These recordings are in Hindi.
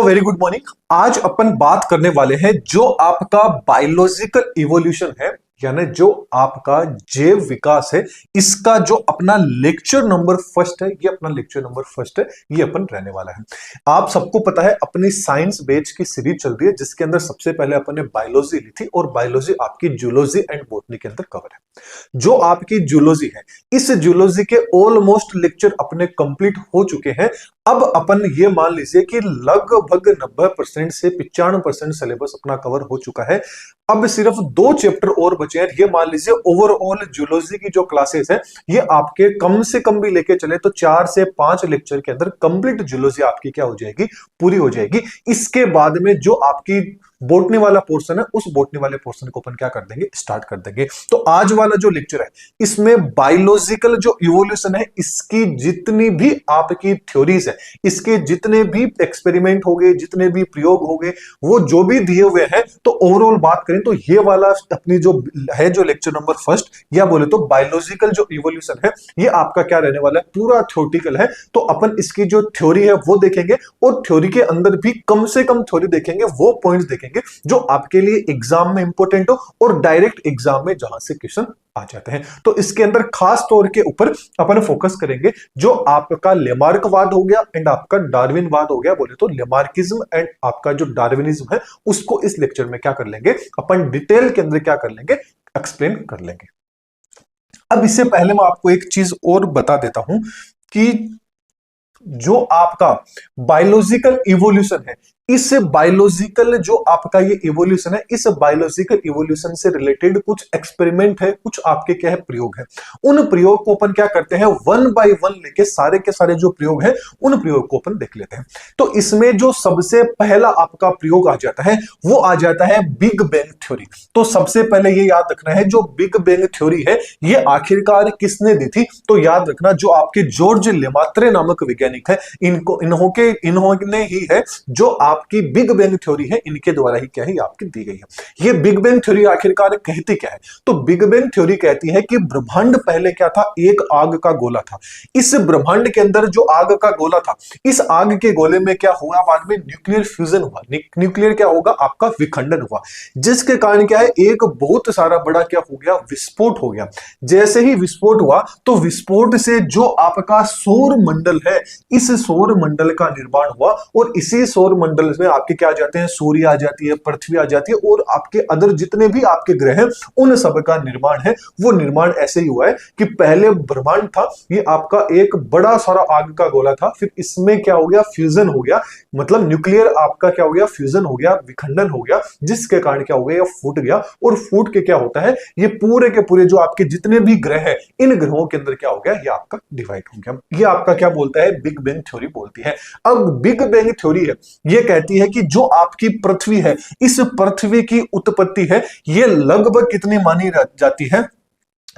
Very good morning. आज अपन बात करने वाले हैं जो आपका बायोलॉजिकल इवोल्यूशन है, यानी जो आपका जैव विकास है, इसका जो अपना लेक्चर नंबर फर्स्ट है, ये अपना लेक्चर नंबर फर्स्ट है, ये अपन रहने वाला है। आप सबको पता है अपनी साइंस बेच की सीरीज चल रही है, जिसके अंदर सबसे पहले अपन ने बायोलॉजी ली थी और बायोलॉजी आपकी जूलॉजी एंड बॉटनी के अंदर कवर है। जो आपकी जूलॉजी है, इस जूलॉजी के ऑलमोस्ट लेक्चर अपने कंप्लीट हो चुके हैं। अब अपन ये मान लीजिए कि लगभग 90% से 95% सिलेबस अपना कवर हो चुका है। अब सिर्फ 2 चैप्टर और बचे हैं। ये मान लीजिए ओवरऑल जूलॉजी की जो क्लासेस है, ये आपके कम से कम भी लेके चले तो 4 से 5 लेक्चर के अंदर कंप्लीट जूलॉजी आपकी क्या हो जाएगी, पूरी हो जाएगी। इसके बाद में जो आपकी बॉटनी वाला पोर्शन है, उस बॉटनी वाले पोर्शन को अपन क्या कर देंगे, स्टार्ट कर देंगे। तो आज वाला जो लेक्चर है, इसमें बायोलॉजिकल जो इवोल्यूशन है, इसकी जितनी भी आपकी थ्योरीज है, इसके जितने भी एक्सपेरिमेंट हो गए, जितने भी प्रयोग हो गए, वो जो भी दिए हुए हैं, तो ओवरऑल बात करें तो ये वाला अपनी जो है, जो लेक्चर नंबर फर्स्ट, या बोले तो बायोलॉजिकल जो इवोल्यूशन है, ये आपका क्या रहने वाला है, पूरा थ्योरेटिकल है। तो अपन इसकी जो थ्योरी है वो देखेंगे, और थ्योरी के अंदर भी कम से कम थ्योरी देखेंगे, वो पॉइंट्स देखेंगे जो आपके लिए एग्जाम में इंपॉर्टेंट हो और डायरेक्ट एग्जाम में जहां से क्वेश्चन आ जाते हैं। तो इसके अंदर खास तौर के ऊपर अपन फोकस करेंगे जो आपका लेमार्कवाद हो गया एंड आपका डार्विनवाद हो गया, बोले तो लेमार्किज्म एंड आपका जो डार्विनिज्म है, उसको इस लेक्चर में क्या कर लेंगे, अपन डिटेल के अंदर क्या कर लेंगे, एक्सप्लेन कर लेंगे। अब इससे पहले मैं आपको एक चीज और बता देता हूं कि जो आपका बायोलॉजिकल इवोल्यूशन है, इस बायोलॉजिकल जो आपका ये इवोल्यूशन है, इस बायोलॉजिकल इवोल्यूशन से रिलेटेड कुछ एक्सपेरिमेंट है, कुछ आपके क्या है, प्रयोग है। उन प्रयोग को अपन क्या करते हैं, वन बाय वन लेके सारे के सारे जो प्रयोग है, उन प्रयोग को अपन देख लेते हैं। तो इसमें जो सबसे पहला आपका प्रयोग आ जाता है, वो आ जाता है बिग बैंग थ्योरी। तो सबसे पहले ये याद रखना है, जो बिग बैंग थ्योरी है, ये आखिरकार किसने दी थी, तो याद रखना जो आपके जॉर्ज लेमात्रे नामक वैज्ञानिक है, इन्होंने ही है जो आपकी बिग बैंग थ्योरी है, इनके द्वारा ही क्या है, आपकी दी गई है। ये बिग बैंग थ्योरी आखिरकार कहती क्या है, तो बिग बैंग थ्योरी कहती है कि ब्रह्मांड पहले क्या था, एक आग का गोला था। इस ब्रह्मांड के अंदर जो आग का गोला था, इस आग के गोले में क्या हुआ, बाद में न्यूक्लियर फ्यूजन हुआ। न्यूक्लियर क्या होगा, आपका विखंडन हुआ, जिसके कारण क्या है, एक बहुत सारा बड़ा क्या हो गया, विस्फोट हो गया। जैसे ही विस्फोट हुआ, तो विस्फोट से जो आपका सौर मंडल है, इस सौर मंडल का निर्माण हुआ, और इसी सौर मंडल में आपके क्या आ जाते हैं, सूर्य आ जाती है, पृथ्वी आ जाती है, और आपके अदर जितने भी आपके ग्रह हैं, उन सब का निर्माण है। वो निर्माण ऐसे ही हुआ है कि पहले ब्रह्मांड था, ये आपका एक बड़ा सारा आग का गोला था, फिर इसमें क्या हो गया, फ्यूजन हो गया, मतलब न्यूक्लियर आपका क्या हो गया, फ्यूजन हो गया, विखंडन हो गया, जिसके कारण क्या हो गया, फूट गया। और फूट के क्या होता है, ये पूरे के पूरे जो आपके जितने भी ग्रह हैं, इन ग्रहों के अंदर क्या हो गया, ये आपका डिवाइड हो गया। ये आपका क्या बोलता है, बिग बैंग थ्योरी बोलती है। अब बिग बैंग थ्योरी है, ये कहती है कि जो आपकी पृथ्वी है, इस पृथ्वी की उत्पत्ति है, ये लगभग कितनी मानी जाती है,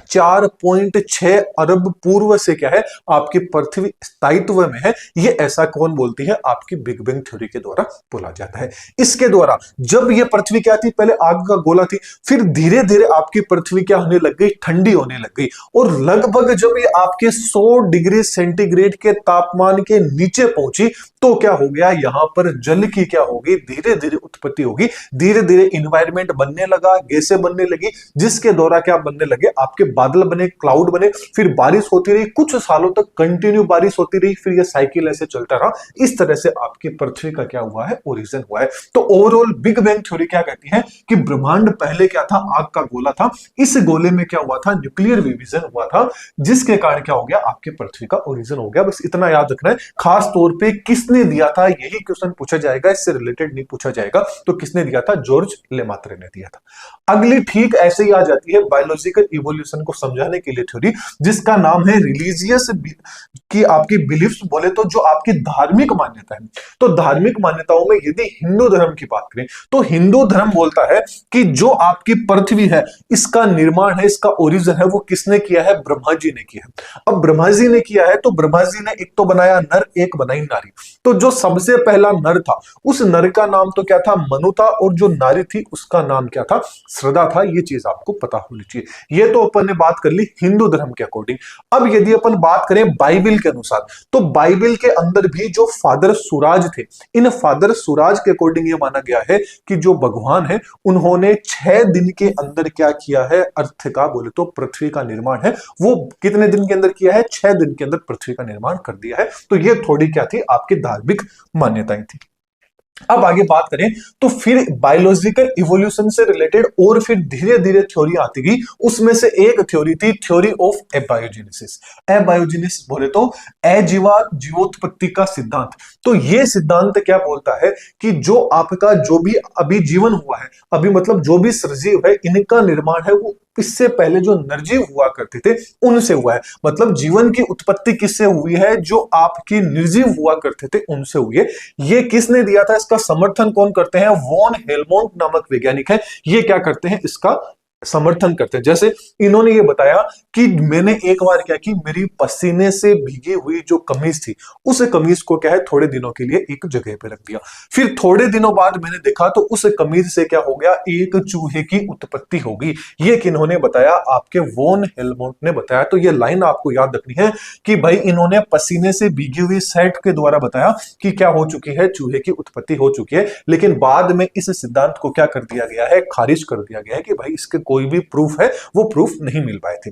4.6 अरब पूर्व से क्या है, आपकी पृथ्वी स्थायित्व में है। ये ऐसा कौन बोलती है, आपकी बिग बैंग थ्योरी के द्वारा बोला जाता है। इसके द्वारा जब ये पृथ्वी क्या थी, पहले आग का गोला थी, फिर धीरे धीरे आपकी पृथ्वी क्या होने लग गई, ठंडी होने लग गई, और लगभग जब ये आपके 100 डिग्री सेंटीग्रेड के तापमान के नीचे पहुंची, तो क्या हो गया, यहां पर जल की क्या होगी, धीरे धीरे उत्पत्ति होगी। धीरे धीरे इन्वायरमेंट बनने लगा, गैसें बनने लगी, जिसके द्वारा क्या बनने लगे, आपके बादल बने, क्लाउड बने, फिर बारिश होती रही, कुछ सालों तक कंटिन्यू बारिश होती रही, फिर ये साइकिल ऐसे चलता रहा। इस तरह से आपकी पृथ्वी का क्या हुआ है, ओरिजिन हुआ है। तो ओवरऑल बिग बैंग थ्योरी क्या कहती है कि ब्रह्मांड पहले क्या था, आग का गोला था, इस गोले में क्या हुआ था, न्यूक्लियर विभाजन हुआ था, जिसके कारण क्या हो गया, आपके पृथ्वी का ओरिजिन हो गया। बस इतना याद रखना है। खास तौर पे किसने दिया था, यही क्वेश्चन पूछा जाएगा, इससे रिलेटेड नहीं पूछा जाएगा। तो किसने दिया था, जॉर्ज लेमात्रे ने दिया था। अगली ठीक ऐसे ही आ जाती है बायोलॉजिकल इवोल्यूशन को समझाने के लिए थ्योरी, जिसका नाम है रिलीजियस की आपकी बिलीफ्स, बोले तो जो आपकी धार्मिक मान्यता है। तो धार्मिक मान्यताओं में यदि हिंदू धर्म की बात करें, तो हिंदू धर्म बोलता है कि जो आपकी पृथ्वी है, इसका निर्माण है, इसका ओरिजिन है, वो किसने किया है, ब्रह्मा जी ने किया है। अब ब्रह्मा जी ने किया है, तो ब्रह्मा जी ने एक तो बनाया नर, एक बनाई नारी। तो जो सबसे पहला नर था, उस नर का नाम तो क्या था, मनु था, और जो नारी थी उसका नाम क्या था, श्रद्धा था। ये चीज आपको पता होनी चाहिए। ये तो अपन अपन ने बात कर ली हिंदू धर्म के अकॉर्डिंग। अब यदि अपन बात करें बाइबल के अनुसार, तो बाइबल के अंदर भी जो फादर सुराज थे, इन फादर सुराज के अकॉर्डिंग ये माना गया है कि जो भगवान है उन्होंने 6 दिन के अंदर क्या किया है, अर्थ का बोले तो पृथ्वी का निर्माण है वो कितने दिन के अंदर किया है, 6 दिन के अंदर पृथ्वी का निर्माण कर दिया है। तो ये थोड़ी क्या थी, आपकी धार्मिक मान्यताएं थी। अब आगे बात करें तो फिर बायोलॉजिकल इवोल्यूशन से रिलेटेड और फिर धीरे धीरे थ्योरी आती गई। उसमें से एक थ्योरी थी थ्योरी ऑफ एबायोजेनेसिस। एबायोजेनेसिस बोले तो जीवोत्पत्ति का सिद्धांत। तो ये सिद्धांत क्या बोलता है कि जो आपका जो भी अभी जीवन हुआ है, अभी मतलब जो भी सजीव है, इनका निर्माण है वो इससे पहले जो निर्जीव हुआ करते थे उनसे हुआ है। मतलब जीवन की उत्पत्ति किससे हुई है, जो आपकी निर्जीव हुआ करते थे उनसे हुई है। ये किसने दिया था, इसका समर्थन कौन करते हैं, वॉन हेलमोंट नामक वैज्ञानिक है। ये क्या करते हैं, इसका समर्थन करते हैं। जैसे इन्होंने ये बताया कि मैंने एक बार क्या की, मेरी पसीने से भीगी हुई जो कमीज थी, उस कमीज को क्या है थोड़े दिनों के लिए एक जगह पे रख दिया। फिर थोड़े दिनों बाद मैंने देखा तो उस कमीज से क्या हो गया, एक चूहे की उत्पत्ति हो गई। ये किन्होंने बताया, आपके वॉन हेलमोंट ने बताया। तो ये लाइन आपको याद रखनी है कि भाई इन्होंने पसीने से भीगी हुई शर्ट के द्वारा बताया कि क्या हो चुकी है, चूहे की उत्पत्ति हो चुकी है। लेकिन बाद में इस सिद्धांत को क्या कर दिया गया है, खारिज कर दिया गया है कि भाई इसके कोई भी प्रूफ है, वो प्रूफ नहीं मिल पाए थे।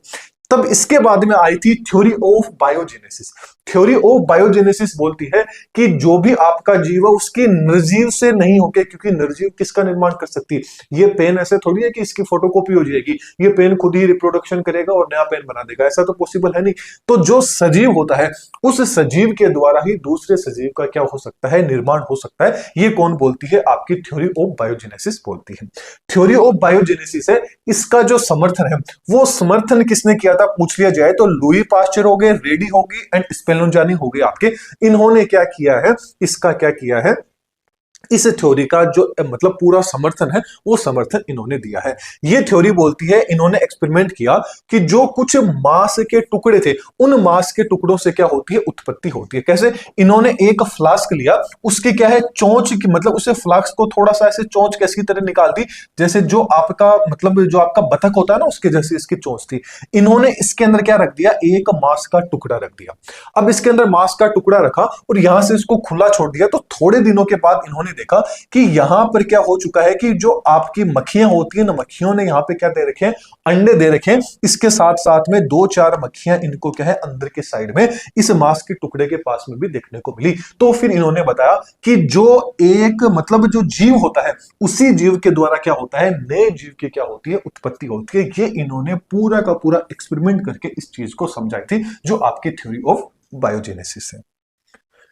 तब इसके बाद में आई थी theory of biogenesis. Theory of biogenesis बोलती है कि जो भी आपका जीव है उसके निर्जीव से नहीं होके, क्योंकि निर्जीव किसका निर्माण कर सकती है, ये पेन ऐसे थोड़ी है कि इसकी फोटोकॉपी हो जाएगी, ये पेन खुद ही रिप्रोडक्शन करेगा और नया पेन बना देगा, ऐसा तो पॉसिबल है नहीं। तो जो सजीव होता है उस सजीव के द्वारा ही दूसरे सजीव का क्या हो सकता है, निर्माण हो सकता है। ये कौन बोलती है, आपकी थ्योरी ऑफ बायोजेनेसिस बोलती है। थ्योरी ऑफ बायोजेनेसिस है, इसका जो समर्थन है वो समर्थन किसने किया था पूछ लिया जाए तो लुई पास्चर हो गए, रेडी होगी एंड स्पेलोंजानी हो गए आपके। इन्होंने क्या किया है, इसका क्या किया है, इस थ्योरी का जो मतलब पूरा समर्थन है वो समर्थन इन्होंने दिया है। ये थ्योरी बोलती है, इन्होंने एक्सपेरिमेंट किया कि जो कुछ मांस के टुकड़े थे, उन मांस के टुकड़ों से क्या होती है, उत्पत्ति होती है। कैसे, इन्होंने एक फ्लास्क लिया, उसकी क्या है चोंच की, मतलब उसे फ्लास्क को थोड़ा सा ऐसे चोंच कैसी तरह निकाल दी, जैसे जो आपका मतलब जो आपका बतख होता है ना उसके जैसी इसकी चोंच थी। इन्होंने इसके अंदर क्या रख दिया, एक मांस का टुकड़ा रख दिया। अब इसके अंदर मांस का टुकड़ा रखा और यहां से इसको खुला छोड़ दिया। तो थोड़े दिनों के बाद इन्होंने देखा कि यहां पर क्या हो चुका है कि जो आपकी मक्खियां होती है ना, मक्खियों ने यहां पे क्या दे रखे हैं, अंडे दे रखे हैं। इसके साथ साथ में 2-4 मक्खियां इनको क्या है अंदर के साइड में इस मांस के टुकड़े के पास में भी देखने को मिली। तो फिर इन्होंने बताया कि जो एक मतलब जो जीव होता है उसी जीव के द्वारा क्या होता है, नए जीव की क्या होती है, उत्पत्ति होती है। ये इन्होंने पूरा का पूरा एक्सपेरिमेंट करके इस चीज को समझाई थी, जो आपकी थ्योरी ऑफ बायोजेनेसिस है।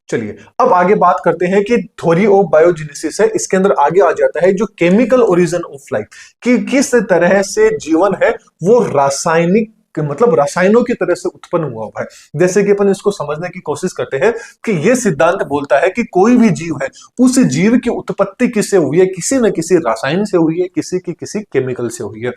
चलिए अब आगे बात करते हैं कि थ्योरी ऑफ बायोजेनेसिस है, इसके अंदर आगे आ जाता है जो केमिकल ओरिजिन ऑफ लाइफ, कि किस तरह से जीवन है वो रासायनिक मतलब रसायनों की तरह से उत्पन्न हुआ है। जैसे कि अपन इसको समझने की कोशिश करते हैं कि यह सिद्धांत बोलता है कि कोई भी जीव है उस जीव की उत्पत्ति किससे हुई है, किसी न किसी रसायन से हुई है, किसी की किसी केमिकल से हुई है।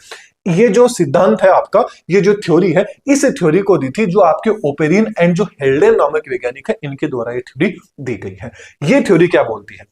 ये जो सिद्धांत है आपका, ये जो थ्योरी है, इस थ्योरी को दी थी जो आपके ओपेरिन एंड जो हेल्डेन नामक वैज्ञानिक है, इनके द्वारा ये थ्योरी दी गई है। ये थ्योरी क्या बोलती है,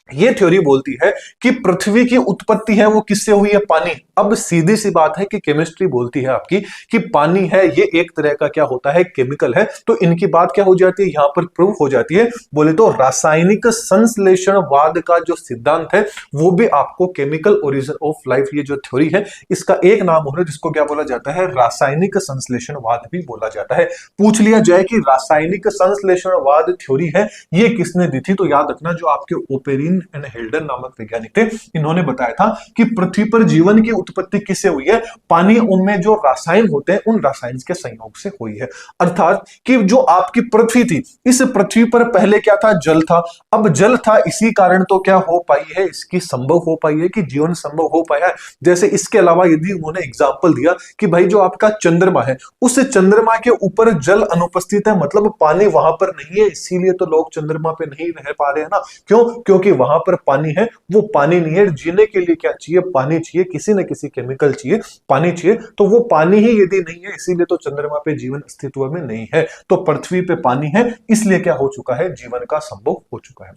ये थ्योरी बोलती है कि पृथ्वी की उत्पत्ति है वो किससे हुई है, पानी। अब सीधी सी बात है कि केमिस्ट्री बोलती है आपकी कि पानी है ये एक तरह का क्या होता है, केमिकल है। तो इनकी बात क्या हो जाती है, यहां पर प्रूफ हो जाती है। बोले तो रासायनिक संश्लेषणवाद का जो सिद्धांत है वो भी आपको केमिकल ओरिजिन ऑफ लाइफ, ये जो थ्योरी है इसका एक नाम हो रहा है जिसको क्या बोला जाता है, रासायनिक संश्लेषणवाद भी बोला जाता है। पूछ लिया जाए कि रासायनिक संश्लेषणवाद थ्योरी है ये किसने दी थी, तो याद रखना जो आपके ओपेरिन एंड हेल्डन नामक वैज्ञानिक थे, इन्होंने बताया था कि पृथ्वी पर जीवन की उत्पत्ति किससे हुई है, पानी उनमें जो रसायन होते हैं उन रसायन के संयोग से हुई है। अर्थात कि जो आपकी पृथ्वी थी, इस पृथ्वी पर पहले क्या था, जल था। अब जल था इसी कारण तो क्या हो पाई है, इसकी संभव हो पाई है कि जीवन संभव हो पाया है। जैसे इसके अलावा यदि उन्होंने एग्जाम्पल दिया कि भाई जो आपका चंद्रमा है, उस चंद्रमा के ऊपर जल अनुपस्थित है, मतलब पानी वहां पर नहीं है, इसीलिए तो लोग चंद्रमा पे नहीं रह पा रहे हैं ना। क्यों, क्योंकि वहां पर पानी है वो पानी नहीं है। जीने के लिए क्या चाहिए? पानी चाहिए, किसी न किसी केमिकल चाहिए, पानी चाहिए। तो वो पानी ही यदि नहीं है, इसीलिए तो चंद्रमा पे जीवन अस्तित्व में नहीं है। तो पृथ्वी पे पानी है, इसलिए क्या हो चुका है? जीवन का संभव हो चुका है।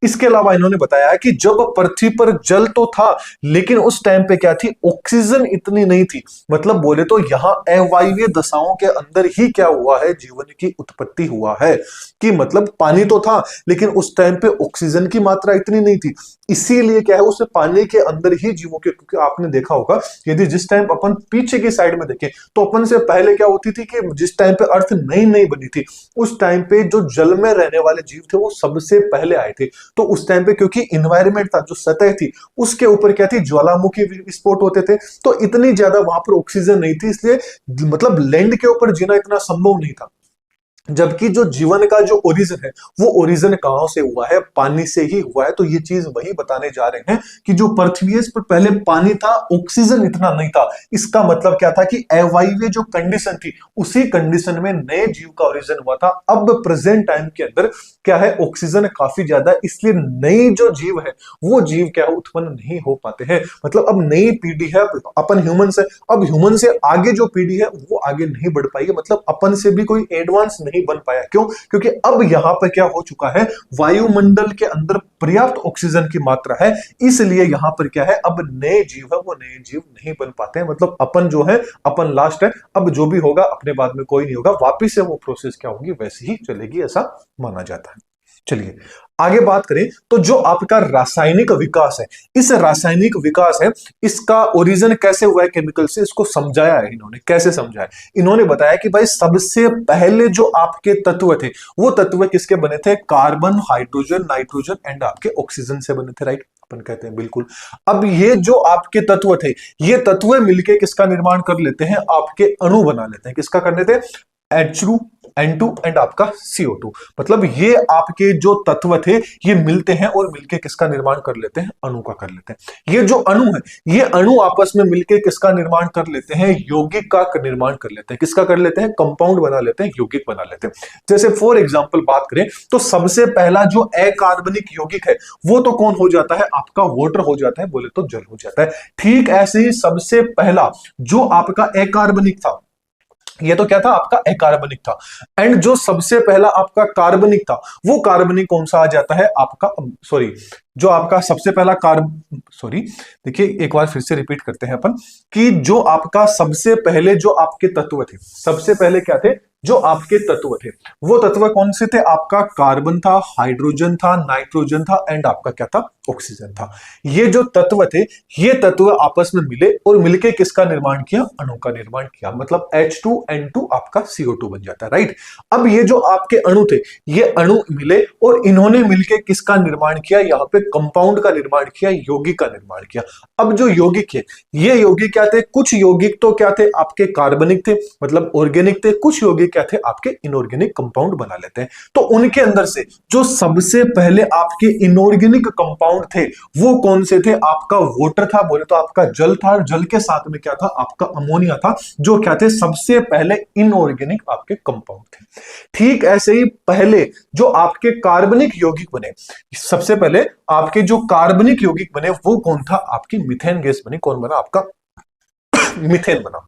इसके अलावा इन्होंने बताया कि जब पृथ्वी पर जल तो था, लेकिन उस टाइम पे क्या थी? ऑक्सीजन इतनी नहीं थी। मतलब बोले तो यहां अवायवीय दशाओं के अंदर ही क्या हुआ है? जीवन की उत्पत्ति हुआ है। कि मतलब पानी तो था, लेकिन उस टाइम पे ऑक्सीजन की मात्रा इतनी नहीं थी, इसीलिए क्या है? उस पानी के अंदर ही जीवों के, क्योंकि आपने देखा होगा यदि जिस टाइम अपन पीछे की साइड में देखें तो अपन से पहले क्या होती थी कि जिस टाइम पे अर्थ नई नई बनी थी, उस टाइम पे जो जल में रहने वाले जीव थे वो सबसे पहले आए थे। तो उस टाइम पे क्योंकि इन्वायरमेंट था, जो सतह थी उसके ऊपर क्या थी? ज्वालामुखी विस्फोट होते थे, तो इतनी ज्यादा वहां पर ऑक्सीजन नहीं थी, इसलिए मतलब लैंड के ऊपर जीना इतना संभव नहीं था। जबकि जो जीवन का जो ओरिजिन है वो ओरिजिन कहां से हुआ है? पानी से ही हुआ है। तो ये चीज वही बताने जा रहे हैं कि जो पृथ्वी है इस पर पहले पानी था, ऑक्सीजन इतना नहीं था। इसका मतलब क्या था? कि अवायवीय जो कंडीशन थी उसी कंडीशन में नए जीव का ओरिजिन हुआ था। अब प्रेजेंट टाइम के अंदर क्या है? ऑक्सीजन काफी ज्यादा, इसलिए नई जो जीव है वो जीव क्या उत्पन्न नहीं हो पाते हैं। मतलब अब नई पीढ़ी है, अपन ह्यूमन से, अब ह्यूमन से आगे जो पीढ़ी है वो आगे नहीं बढ़ पाई है। मतलब अपन से भी कोई एडवांस नहीं बन पाया। क्यों? क्योंकि अब यहां पर क्या हो चुका है? वायुमंडल के अंदर पर्याप्त ऑक्सीजन की मात्रा है, इसलिए यहां पर क्या है? अब नए जीव है वो नए जीव नहीं बन पाते हैं। मतलब अपन जो है, अपन लास्ट है। अब जो भी होगा अपने बाद में कोई नहीं होगा, वापिस से वो प्रोसेस क्या होगी? वैसे ही चलेगी, ऐसा माना जाता है। चलिए आगे बात करें तो जो आपका रासायनिक विकास है, इस रासायनिक विकास है, इसका ओरिजिन कैसे हुआ है केमिकल से, इसको समझाया है इन्होंने। कैसे समझाया? इन्होंने बताया कि भाई सबसे पहले जो आपके तत्व थे वो तत्व किसके बने थे? कार्बन, हाइड्रोजन, नाइट्रोजन एंड आपके ऑक्सीजन से बने थे, राइट? अपन कहते हैं बिल्कुल। अब ये जो आपके तत्व थे, ये तत्व मिलके किसका निर्माण कर लेते हैं? आपके अणु बना लेते हैं। किसका कर लेते हैं? H2, N2 एंड आपका CO2। मतलब ये आपके जो तत्व थे ये मिलते हैं और मिलके किसका निर्माण कर लेते हैं? अणु का कर लेते हैं। ये जो अणु है, ये अणु आपस में मिलके किसका निर्माण कर लेते हैं? यौगिक का निर्माण कर लेते हैं। किसका कर लेते हैं? कंपाउंड बना लेते हैं, यौगिक बना लेते हैं। जैसे फॉर एग्जांपल बात करें तो सबसे पहला जो अकार्बनिक यौगिक है वो तो कौन हो जाता है? आपका वाटर हो जाता है, बोले तो जल हो जाता है। ठीक ऐसे ही सबसे पहला जो आपका अकार्बनिक था, ये तो क्या था? आपका अकार्बनिक था। एंड जो सबसे पहला आपका कार्बनिक था वो कार्बनिक कौन सा आ जाता है? आपका सॉरी, जो आपका सबसे पहला देखिए एक बार फिर से रिपीट करते हैं अपन कि जो आपका सबसे पहले जो आपके तत्व थे, सबसे पहले क्या थे? जो आपके तत्व थे वो तत्व कौन से थे? आपका कार्बन था, हाइड्रोजन था, नाइट्रोजन था एंड आपका क्या था? ऑक्सीजन था। ये जो तत्व थे ये तत्व आपस में मिले और मिलके किसका निर्माण किया? अणु का निर्माण किया। मतलब H2N2 आपका CO2 बन जाता है, राइट? अब ये जो आपके अणु थे ये अणु मिले और इन्होंने मिलके किसका निर्माण किया? यहां पे कंपाउंड का निर्माण किया, यौगिक का निर्माण किया। अब जो यौगिक है ये यौगिक क्या थे? कुछ यौगिक तो क्या थे? आपके कार्बनिक थे, मतलब ऑर्गेनिक थे। कुछ यौगिक क्या थे? आपके इनऑर्गेनिक कंपाउंड बना लेते हैं। तो उनके अंदर से जो सबसे पहले आपके इनऑर्गेनिक कंपाउंड थे वो कौन से थे? आपका वाटर था, बोले तो आपका जल था, और जल के साथ में क्या था? आपका अमोनिया था, जो क्या थे? सबसे पहले इनऑर्गेनिक आपके कंपाउंड थे। ठीक ऐसे ही पहले जो आपके कार्बनिक यौगिक बने, सबसे पहले आपके जो कार्बनिक यौगिक बने वो कौन था? आपकी मीथेन गैस बनी। कौन बना? आपका मीथेन बना।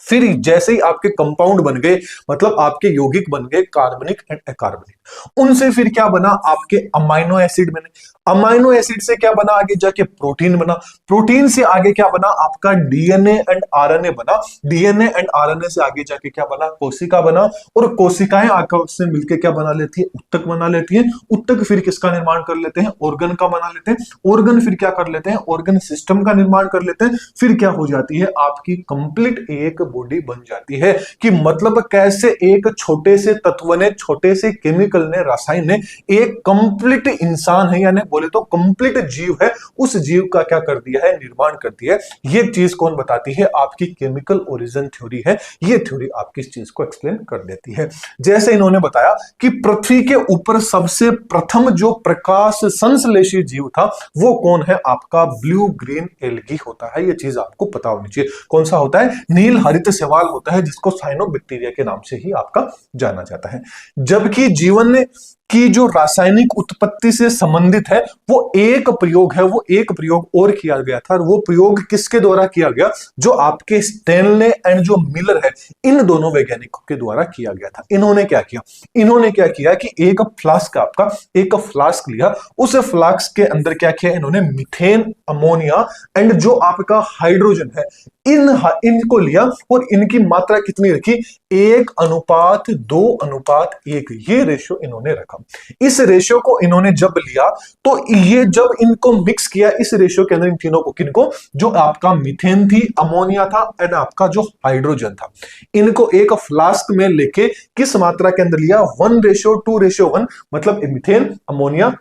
फिर जैसे ही आपके कंपाउंड बन गए, मतलब आपके यौगिक बन गए कार्बनिक एंड अकार्बनिक, उनसे फिर क्या बना? आपके अमाइनो एसिड बने। अमाइनो एसिड से क्या बना? आगे जाके प्रोटीन बना। प्रोटीन से आगे क्या बना? आपका डीएनए एंड आरएनए बना। डीएनए एंड आरएनए से आगे जाके क्या बना? कोशिका बना। और कोशिकाएं आकर से मिलकर क्या बना लेती है? उत्तक बना लेती है। उत्तक फिर किसका निर्माण कर लेते हैं? ऑर्गन का बना लेते हैं। ऑर्गन फिर क्या कर लेते हैं? ऑर्गन सिस्टम का निर्माण कर लेते हैं। फिर क्या हो जाती है? आपकी कंप्लीट एक बॉडी बन जाती है। कि मतलब कैसे एक छोटे से तत्व ने, छोटे से केमिकल ने, रसायन ने एक कंप्लीट इंसान है, यानी बोले तो कंप्लीट जीव है, उस जीव का क्या कर दिया है? निर्माण कर दिया है। ये चीज कौन बताती है? आपकी केमिकल ओरिजिन थ्योरी है। ये थ्योरी आपकी इस चीज को एक्सप्लेन कर देती है। जैसे इन्होंने बताया कि पृथ्वी के ऊपर सबसे प्रथम जो प्रकाश संश्लेषी जीव था वो कौन है? आपका ब्लू ग्रीन एल्गी होता है। ये चीज आपको पता होनी चाहिए। कौन सा होता है? नील हरित शैवाल होता है, जिसको साइनोबैक्टीरिया के नाम से ही आपका जाना जाता है। जबकि जीवन ने की जो रासायनिक उत्पत्ति से संबंधित है वो एक प्रयोग है, वो एक प्रयोग और किया गया था। और वो प्रयोग किसके द्वारा किया गया? जो आपके स्टेनले एंड जो मिलर है, इन दोनों वैज्ञानिकों के द्वारा किया गया था। इन्होंने क्या किया? इन्होंने क्या किया कि एक फ्लास्क, आपका एक फ्लास्क लिया, उस फ्लास्क के अंदर क्या किया इन्होंने? मीथेन, अमोनिया एंड जो आपका हाइड्रोजन है, इनको लिया और इनकी मात्रा कितनी रखी? 1:2:1, ये रेशियो इन्होंने रखा। इस रेशियो को इन्होंने जब लिया तो ये जब इनको मिक्स किया इस रेशियो के अंदर, इन तीनों को, किनको? जो आपका मीथेन थी, अमोनिया था एंड आपका जो हाइड्रोजन था, इनको एक फ्लास्क में लेके किस मात्रा के अंदर लिया? 1:2:1, मतलब मीथेन, अमोनिया,